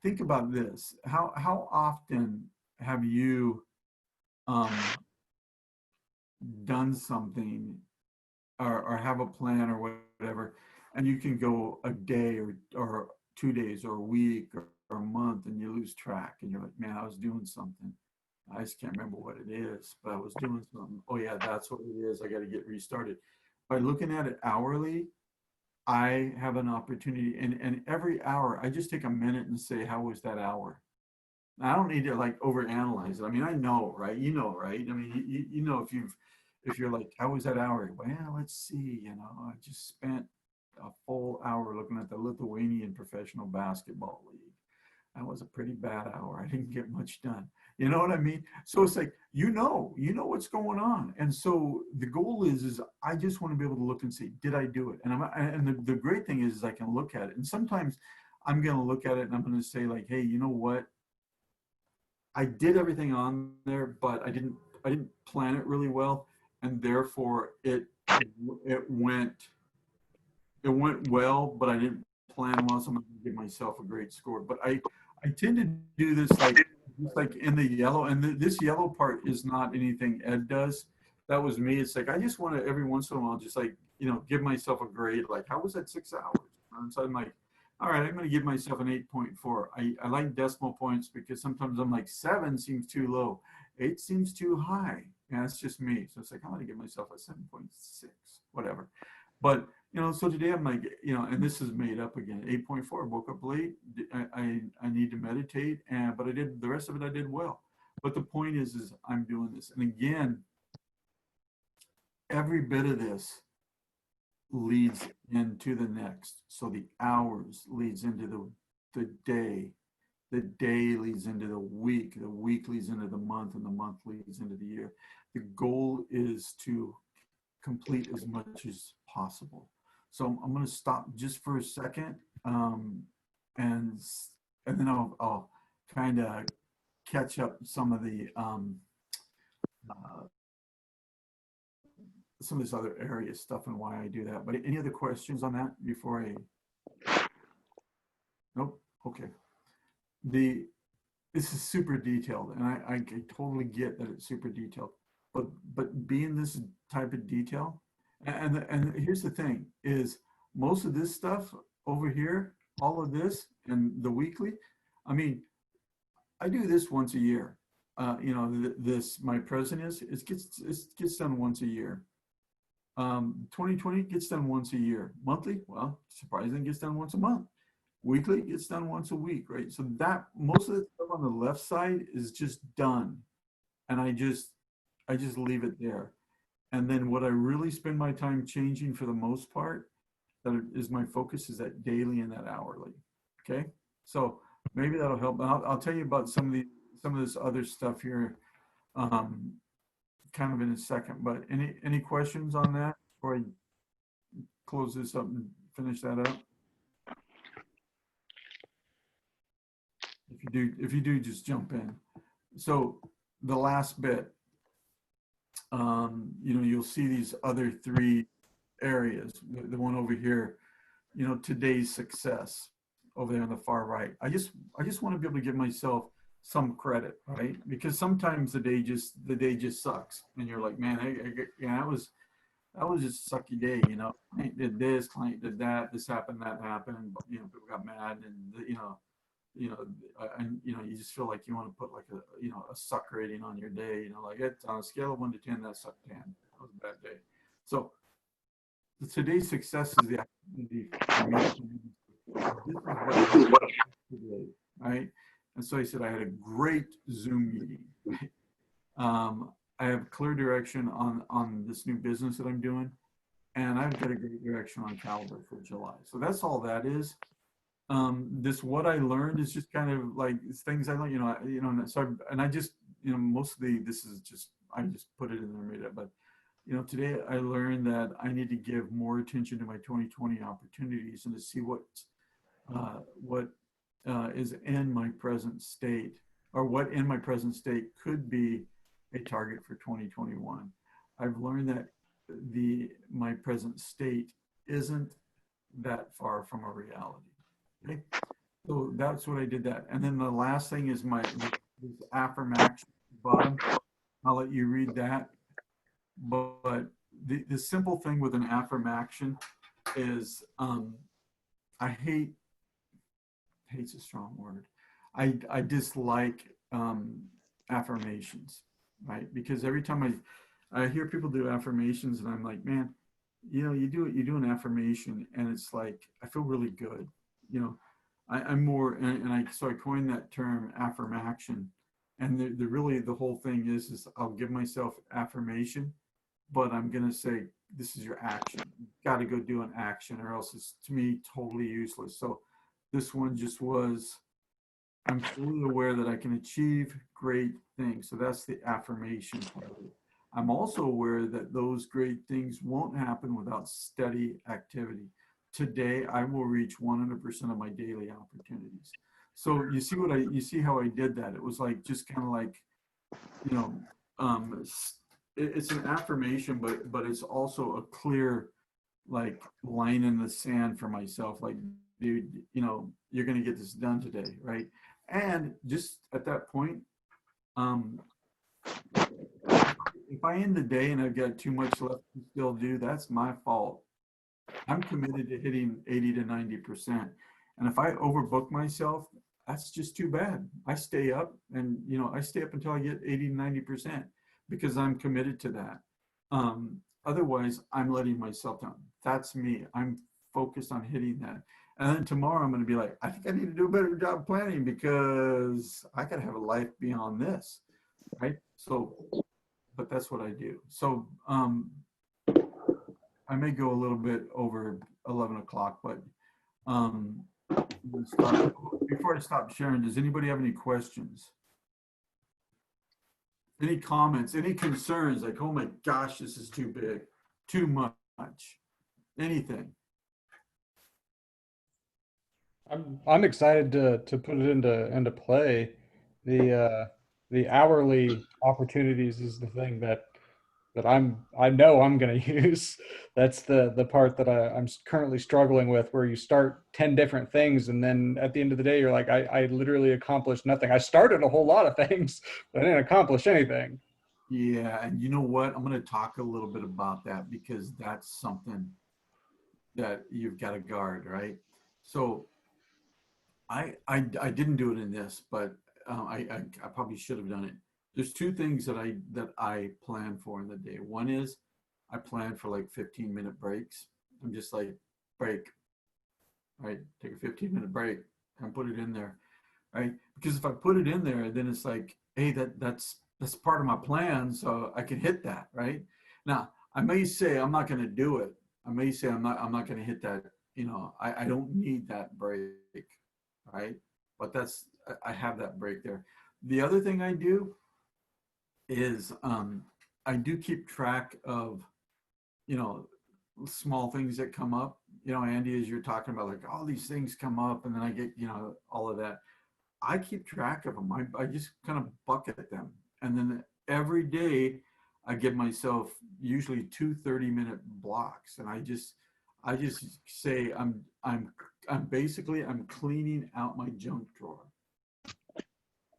think about this: how often have you done something, or have a plan or whatever, and you can go a day or 2 days or a week or a month, and you lose track, and you're like, man, I was doing something. I just can't remember what it is, but I was doing something. Oh yeah, that's what it is. I got to get restarted. By looking at it hourly, I have an opportunity, and every hour I just take a minute and say, how was that hour? I don't need to like overanalyze it. I mean, I know, right? Right? I mean, if you're like, how was that hour? Well, let's see. I just spent a full hour looking at the Lithuanian Professional Basketball League. That was a pretty bad hour. I didn't get much done. You know what I mean? So it's like, what's going on. And so the goal is I just want to be able to look and see, did I do it? And the great thing is I can look at it. And sometimes I'm going to look at it and I'm going to say, like, hey, you know what? I did everything on there, but I didn't plan it really well. And therefore it went well, but I didn't plan well. So I'm going to give myself a great score. But I tend to do this like in the yellow, and this yellow part is not anything Ed does. That was me. It's like, I just want to every once in a while just like, give myself a grade. Like, how was that 6 hours? And so I'm like, all right, I'm going to give myself an 8.4. I like decimal points, because sometimes I'm like, 7 seems too low. 8 seems too high. And that's just me. So it's like, I'm going to give myself a 7.6, whatever. But, so today I'm like, and this is made up again, 8.4. Woke up late. I need to meditate, but I did the rest of it. I did well. But the point is I'm doing this. And again, every bit of this leads into the next. So the hours leads into the day leads into the week leads into the month, and the month leads into the year. The goal is to complete as much as possible. So I'm going to stop just for a second, and then I'll kind of catch up some of the uh, some of this other area stuff and why I do that. But any other questions on that before I? Nope. Okay. This is super detailed, and I totally get that it's super detailed. But being this type of detail, and here's the thing is most of this stuff over here, all of this and the weekly, I mean, I do this once a year. You know, this my president it gets done once a year. 2020 gets done once a year. Monthly, well, surprisingly, gets done once a month. Weekly gets done once a week, right? So that most of the stuff on the left side is just done, and I just leave it there. And then what I really spend my time changing for the most part, that is my focus, is that daily and that hourly. Okay, so maybe that'll help. I'll tell you about some of this other stuff here, kind of in a second. But any questions on that before I close this up and finish that up? If you do, just jump in. So the last bit, you know, you'll see these other three areas. The one over here, you know, today's success over there on the far right. I just want to be able to give myself some credit, right? Because sometimes the day just sucks, and you're like, man, yeah, that was just a sucky day, you know. Client did this, client did that, this happened, that happened, you know, people got mad, and and you just feel like you want to put like a suck rating on your day, you know, like it's on a scale of 1 to 10, that sucked 10. That was a bad day. So today's success is the opportunity for me to this is what I did today, right? And so I said I had a great Zoom meeting. Right? I have clear direction on this new business that I'm doing, and I've got a great direction on Caliber for July. So that's all that is. This what I learned is just kind of like things I learned, and so I just, you know, mostly this is just I just put it in there, made it. But you know, today I learned that I need to give more attention to my 2020 opportunities and to see what is in my present state, or what in my present state could be a target for 2021. I've learned that my present state isn't that far from a reality. Okay, so that's what I did that. And then the last thing is this affirmation bottom. I'll let you read that. But the simple thing with an affirmation is hate's a strong word. I dislike affirmations, right? Because every time I hear people do affirmations and I'm like, man, you know, you do an affirmation and it's like, I feel really good. You know, I'm more, so I coined that term affirmation. And the whole thing is I'll give myself affirmation, but I'm going to say, this is your action. You've got to go do an action or else it's, to me, totally useless. So this one just was, I'm fully aware that I can achieve great things. So that's the affirmation part of it. I'm also aware that those great things won't happen without steady activity. Today, I will reach 100% of my daily opportunities. So you see how I did that? It was like, just kind of like, you know, it's an affirmation, but it's also a clear, like, line in the sand for myself. Like, dude, you know, you're going to get this done today, right? And just at that point, if I end the day and I've got too much left to still do, that's my fault. I'm committed to hitting 80 to 90%. And if I overbook myself, that's just too bad. I stay up and, you know, I stay up until I get 80 to 90% because I'm committed to that. Otherwise, I'm letting myself down. That's me. I'm focused on hitting that. And then tomorrow I'm going to be like, I think I need to do a better job planning because I got to have a life beyond this. Right. So, but that's what I do. So, I may go a little bit over 11 o'clock, but before I stop sharing, does anybody have any questions? Any comments, any concerns? Like, oh my gosh, this is too big, too much, anything? I'm excited to put it into play. the hourly opportunities is the thing that I know I'm going to use. That's the part that I'm currently struggling with, where you start 10 different things and then at the end of the day you're like, I literally accomplished nothing. I started a whole lot of things, but I didn't accomplish anything. Yeah, and you know what? I'm going to talk a little bit about that because that's something that you've got to guard, right? So I didn't do it in this, but I probably should have done it. There's two things that I plan for in the day. One is I plan for like 15-minute breaks. I'm just like break, right? Take a 15-minute break and put it in there, right? Because if I put it in there, then it's like, hey, that's part of my plan, so I can hit that, right? Now I may say I'm not going to do it. I may say I'm not going to hit that. I don't need that break, right? But I have that break there. The other thing I do is I do keep track of, you know, small things that come up. Andy, as you're talking about, like all these things come up, and then I get, all of that. I keep track of them. I just kind of bucket them, and then every day I give myself usually 2 30-minute blocks, and I just say I'm cleaning out my junk drawer.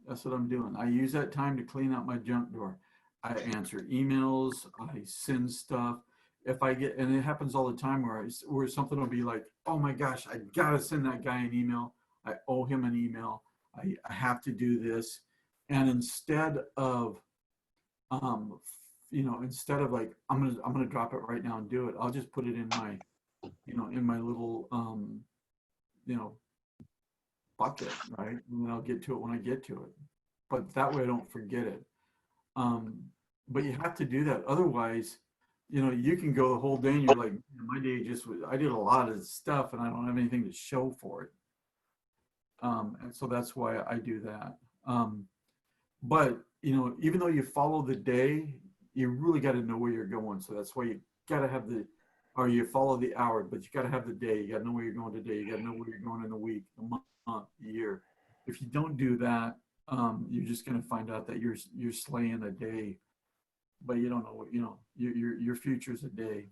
That's what I'm doing. I use that time to clean out my junk drawer. I answer emails. I send stuff. If I get, and it happens all the time where something will be like, oh my gosh, I gotta send that guy an email. I owe him an email. I have to do this. And instead of like, I'm gonna drop it right now and do it, I'll just put it in my little, you know, bucket, right? And then I'll get to it when I get to it. But that way I don't forget it. But you have to do that. Otherwise, you can go the whole day and you're like, my day I did a lot of stuff and I don't have anything to show for it. And so that's why I do that. But, even though you follow the day, you really got to know where you're going. So that's why you got to have you follow the hour, but you got to have the day. You got to know where you're going today. You got to know where you're going in the week, the month, the year. If you don't do that, you're just going to find out that you're slaying a day, but you don't know what, your future's a day.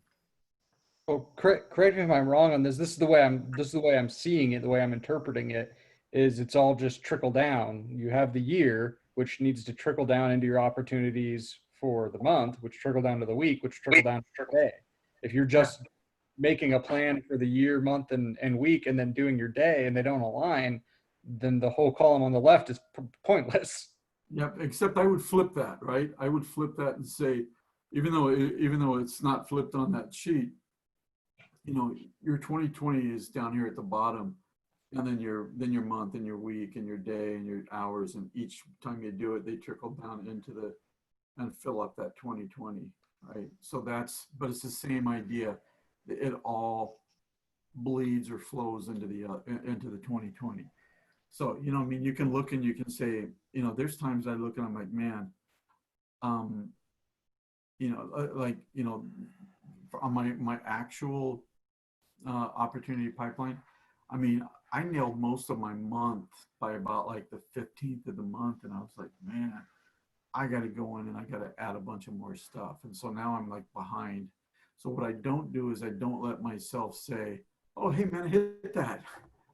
Well, correct me if I'm wrong on this. This is the way I'm seeing it, the way I'm interpreting it, is it's all just trickle down. You have the year, which needs to trickle down into your opportunities for the month, which trickle down to the week, which trickle down to day. If you're just making a plan for the year, month, and week, and then doing your day, and they don't align, then the whole column on the left is pointless. Yep. Except I would flip that, right? I would flip that and say, even though it's not flipped on that sheet, your 2020 is down here at the bottom, and then your month and your week and your day and your hours, and each time you do it, they trickle down and fill up that 2020, right? So but it's the same idea. It all bleeds or flows into the 2020. So, you can look and you can say, there's times I look and I'm like, man, on my actual opportunity pipeline, I mean, I nailed most of my month by about like the 15th of the month. And I was like, man, I got to go in and I got to add a bunch of more stuff. And so now I'm like behind. So what I don't do is I don't let myself say, oh, hey man, hit that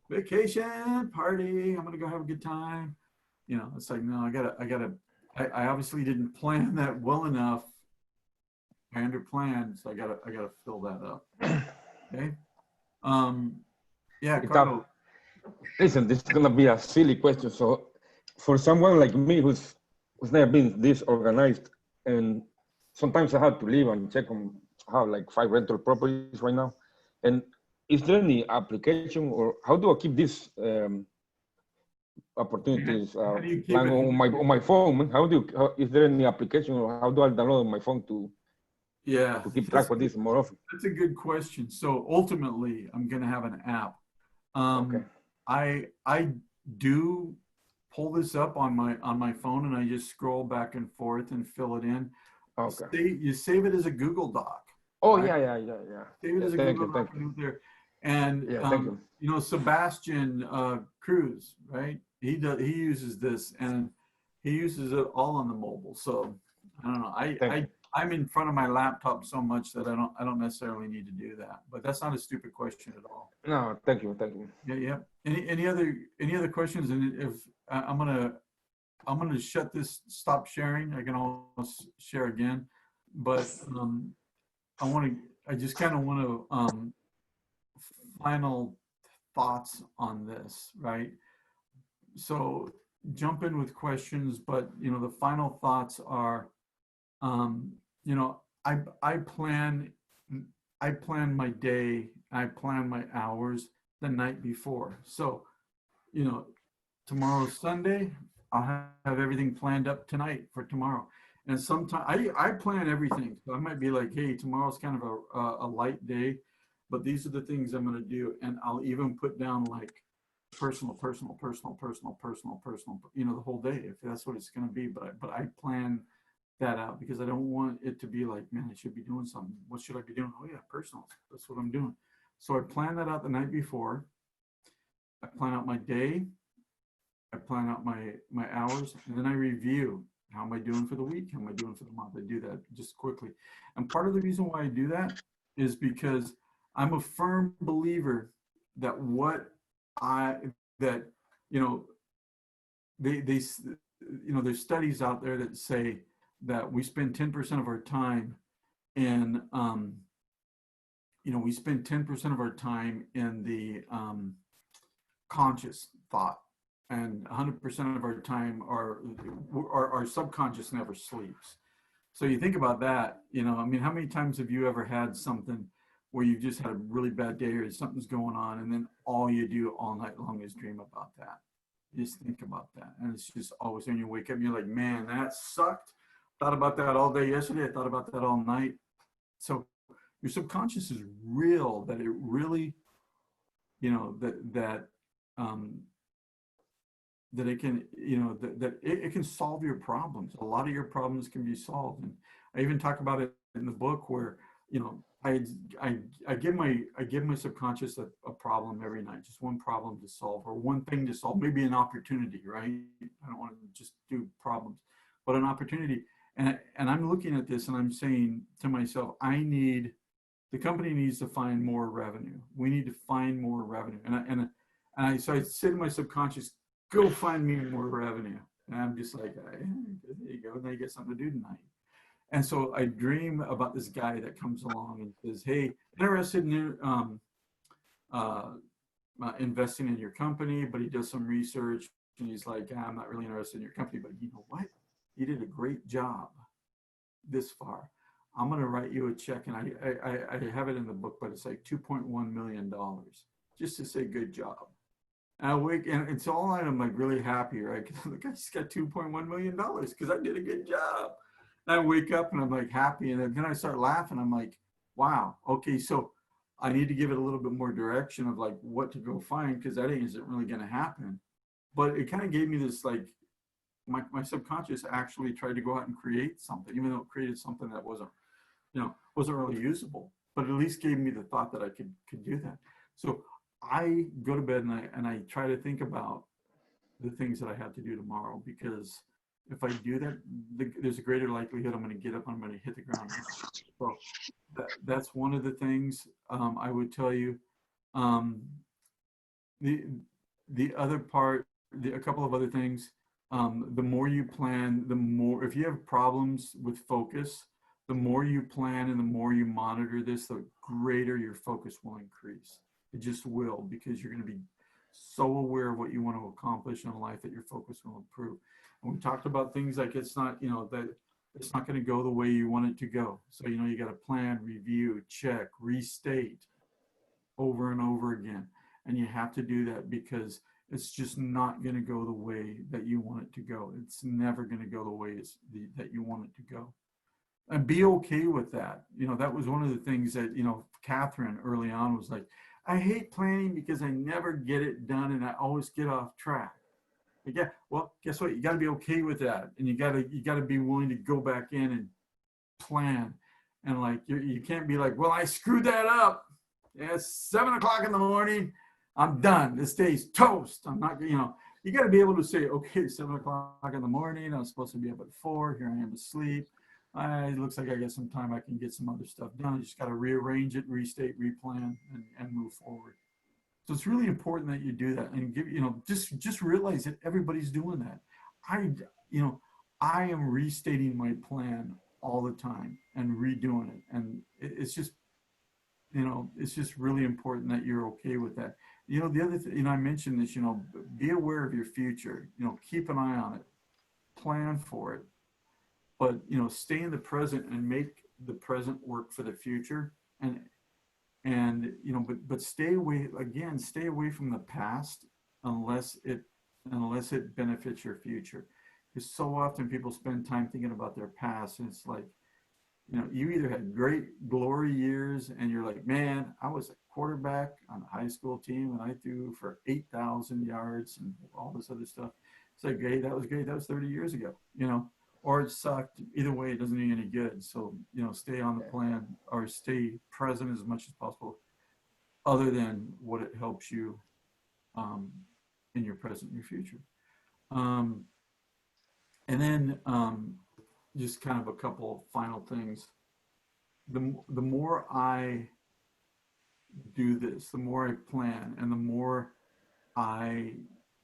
vacation party. I'm going to go have a good time. It's like, no, I obviously didn't plan that well enough. I underplanned. So I gotta fill that up. Okay. Yeah. Carlo. Listen, this is gonna be a silly question. So, for someone like me who's never been this organized, and sometimes I have to leave and check on, I have like 5 rental properties right now. And is there any application, or how do I keep this opportunities plan on my phone? Is there any application, or how do I download on my phone to keep track of this more often? That's a good question. So ultimately, I'm going to have an app. Okay. I do pull this up on my phone, and I just scroll back and forth and fill it in. Okay. You save it as a Google Doc. Oh, right? Yeah. Save it as a Google Doc there. And Sebastian Cruz, right? He uses this, and he uses it all on the mobile. So I don't know. Thank I'm in front of my laptop so much that I don't necessarily need to do that. But that's not a stupid question at all. No, thank you, thank you. Yeah, yeah. Any other questions? And if I'm gonna shut this, stop sharing. I can almost share again, but I just kind of want to final thoughts on this, right? So jump in with questions, but the final thoughts are, I plan my day, I plan my hours the night before. So, tomorrow's Sunday, I'll have everything planned up tonight for tomorrow. And sometimes I plan everything. So I might be like, hey, tomorrow's kind of a light day, but these are the things I'm going to do. And I'll even put down like personal, the whole day, if that's what it's going to be. But I plan that out because I don't want it to be like, man, I should be doing something. What should I be doing? Oh yeah, personal. That's what I'm doing. So I plan that out the night before. I plan out my day. I plan out my hours, and then I review. How am I doing for the week? How am I doing for the month? I do that just quickly. And part of the reason why I do that is because I'm a firm believer that there's studies out there that say that we spend 10% of our time in, we spend 10% of our time in the conscious thought, and 100% of our time our subconscious never sleeps. So you think about that, how many times have you ever had something where you've just had a really bad day or something's going on, and then all you do all night long is dream about that? You just think about that, and it's just always when you wake up, you're like, man, that sucked. Thought about that all day yesterday. I thought about that all night. So your subconscious is real, that it really, that it can, that it can solve your problems. A lot of your problems can be solved. And I even talk about it in the book where, I give my subconscious a problem every night, just one problem to solve or one thing to solve, maybe an opportunity, right? I don't want to just do problems, but an opportunity. And I'm looking at this and I'm saying to myself, the company needs to find more revenue. We need to find more revenue. So I say to my subconscious, go find me more revenue. And I'm just like, there you go. Now you get something to do tonight. And so I dream about this guy that comes along and says, hey, interested in investing in your company, but he does some research and he's like, I'm not really interested in your company, but you know what? You did a great job this far. I'm going to write you a check, and I have it in the book, but it's like $2.1 million just to say good job. And I wake, and it's all I'm like really happy, right? Because the guy's got $2.1 million because I did a good job. And I wake up and I'm like happy, and then I start laughing. I'm like, wow, okay, so I need to give it a little bit more direction of like what to go find, because that isn't really going to happen. But it kind of gave me this like, my subconscious actually tried to go out and create something, even though it created something that wasn't really usable, but at least gave me the thought that I could do that. So I go to bed and I try to think about the things that I have to do tomorrow, because if I do that, there's a greater likelihood I'm going to get up and I'm going to hit the ground. So that's one of the things I would tell you. The other part, a couple of other things. The more you plan, the more, if you have problems with focus, the more you plan and the more you monitor this, the greater your focus will increase. It just will, because you're going to be so aware of what you want to accomplish in life that your focus will improve. And we talked about things like it's not, that it's not going to go the way you want it to go. So, you got to plan, review, check, restate over and over again. And you have to do that because it's just not going to go the way that you want it to go. It's never going to go the way that you want it to go. And be okay with that. That was one of the things that, Catherine early on was like, I hate planning because I never get it done and I always get off track. But yeah, well, guess what? You got to be okay with that. And you got to be willing to go back in and plan. And like, you can't be like, well, I screwed that up. Yeah, it's 7 o'clock in the morning. I'm done. This day's toast. I'm not, you got to be able to say, okay, 7 o'clock in the morning, I was supposed to be up at 4, here I am asleep. It looks like I got some time, I can get some other stuff done. You just got to rearrange it, restate, replan, and move forward. So it's really important that you do that and give, just realize that everybody's doing that. I am restating my plan all the time and redoing it. And it's just really important that you're okay with that. The other thing, I mentioned this, be aware of your future, keep an eye on it, plan for it, but, stay in the present and make the present work for the future. But stay away from the past unless it benefits your future. Because so often people spend time thinking about their past, and it's like, you either had great glory years and you're like, man, I was a quarterback on a high school team and I threw for 8,000 yards and all this other stuff. It's like, hey, that was great. That was 30 years ago, or it sucked. Either way, it doesn't do you any good. So, stay on the plan or stay present as much as possible, other than what it helps you in your present and your future. And then just kind of a couple final things. The more I do this, the more I plan, and the more I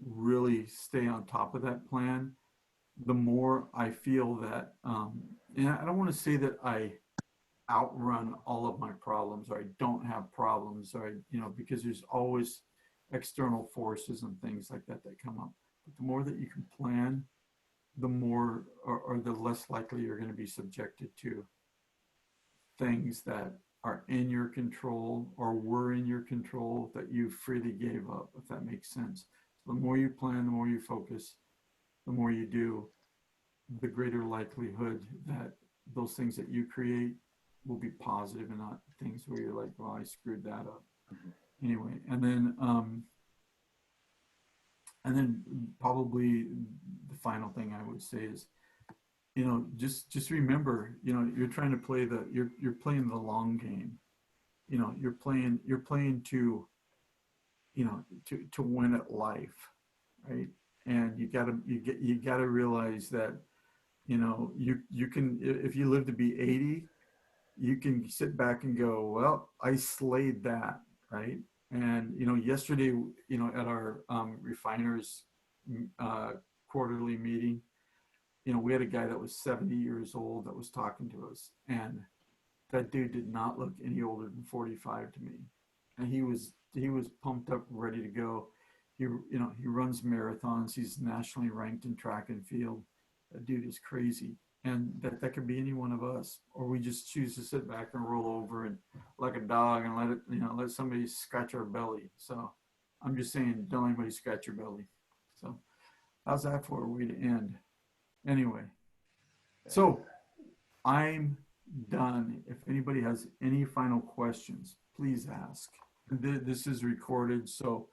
really stay on top of that plan, the more I feel that, and I don't want to say that I outrun all of my problems, or I don't have problems, or because there's always external forces and things like that come up. But the more that you can plan, the more or the less likely you're going to be subjected to things that are in your control or were in your control that you freely gave up, if that makes sense. So the more you plan, the more you focus, the more you do, the greater likelihood that those things that you create will be positive and not things where you're like, well, I screwed that up. Anyway, and then probably the final thing I would say is, just remember, you're trying to play you're playing the long game. You're playing to win at life, right? And you gotta realize that, you can, if you live to be 80, you can sit back and go, well, I slayed that, right? And, yesterday, at our refiners quarterly meeting, we had a guy that was 70 years old that was talking to us, and that dude did not look any older than 45 to me. And he was pumped up, ready to go. He runs marathons. He's nationally ranked in track and field. That dude is crazy. And that could be any one of us, or we just choose to sit back and roll over and like a dog and let somebody scratch our belly. So I'm just saying, don't let anybody scratch your belly. So how's that for a way to end? Anyway, so I'm done. If anybody has any final questions, please ask. This is recorded, so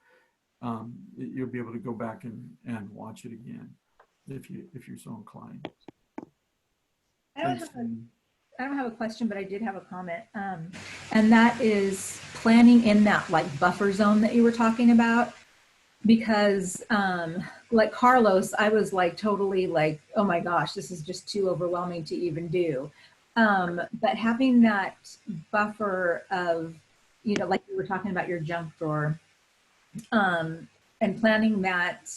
you'll be able to go back and watch it again if you're so inclined. I don't have a question, but I did have a comment. And that is planning in that like buffer zone that you were talking about. Because like Carlos, I was like totally like, oh my gosh, this is just too overwhelming to even do. But having that buffer of, like you were talking about your junk drawer, and planning that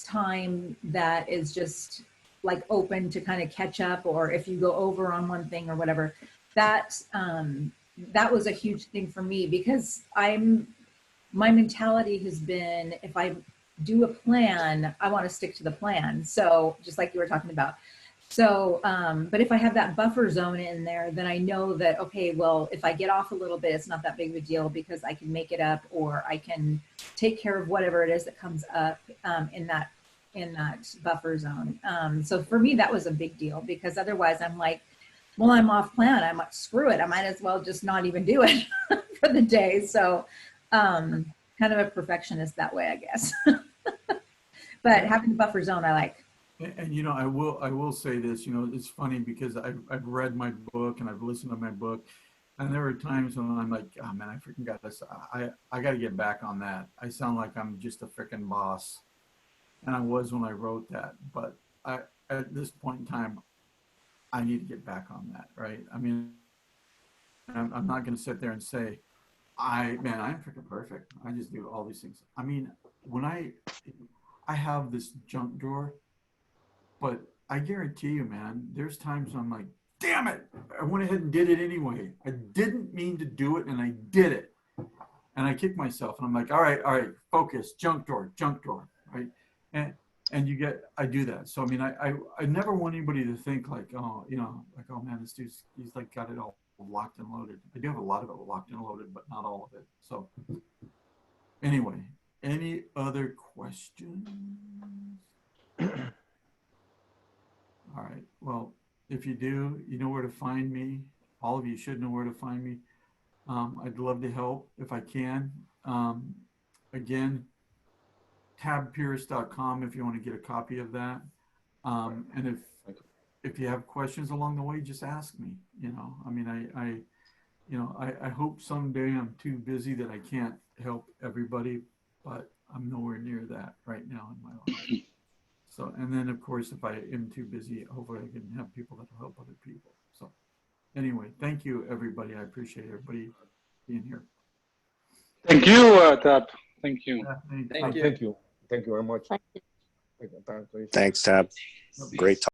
time that is just like open to kind of catch up, or if you go over on one thing or whatever, that was a huge thing for me, because my mentality has been, if I do a plan, I want to stick to the plan. So just like you were talking about. So, but if I have that buffer zone in there, then I know that, okay, well, if I get off a little bit, it's not that big of a deal, because I can make it up, or I can take care of whatever it is that comes up in that buffer zone. So for me, that was a big deal, because otherwise I'm like, well, I'm off plan. I might screw it. I might as well just not even do it for the day. So kind of a perfectionist that way, I guess. But having the buffer zone, I like. And I will say this, it's funny because I've read my book and I've listened to my book, and there were times when I'm like, oh man, I freaking got this. I got to get back on that. I sound like I'm just a freaking boss. and I was when I wrote that. But at this point in time, I need to get back on that, right? I mean, I'm not going to sit there and say, I'm freaking perfect. I just do all these things. I mean, when I have this junk drawer, but I guarantee you, man, there's times I'm like, damn it, I went ahead and did it anyway. I didn't mean to do it, and I did it. And I kick myself, and I'm like, all right, focus, junk drawer, right? And I do that. So, I mean, I never want anybody to think like, oh, like, oh man, this dude's, he's like got it all locked and loaded. I do have a lot of it locked and loaded, but not all of it. So anyway, any other questions? All right. Well, if you do, you know where to find me. All of you should know where to find me. I'd love to help if I can. Again, tabpierce.com if you want to get a copy of that. And if you have questions along the way, just ask me. I mean, I hope someday I'm too busy that I can't help everybody, but I'm nowhere near that right now in my life. So, and then of course, if I am too busy, hopefully I can have people that will help other people. So anyway, thank you, everybody. I appreciate everybody being here. Thank you, Tab. Thank you. Thank you very much. Thanks, Tab. Great talk.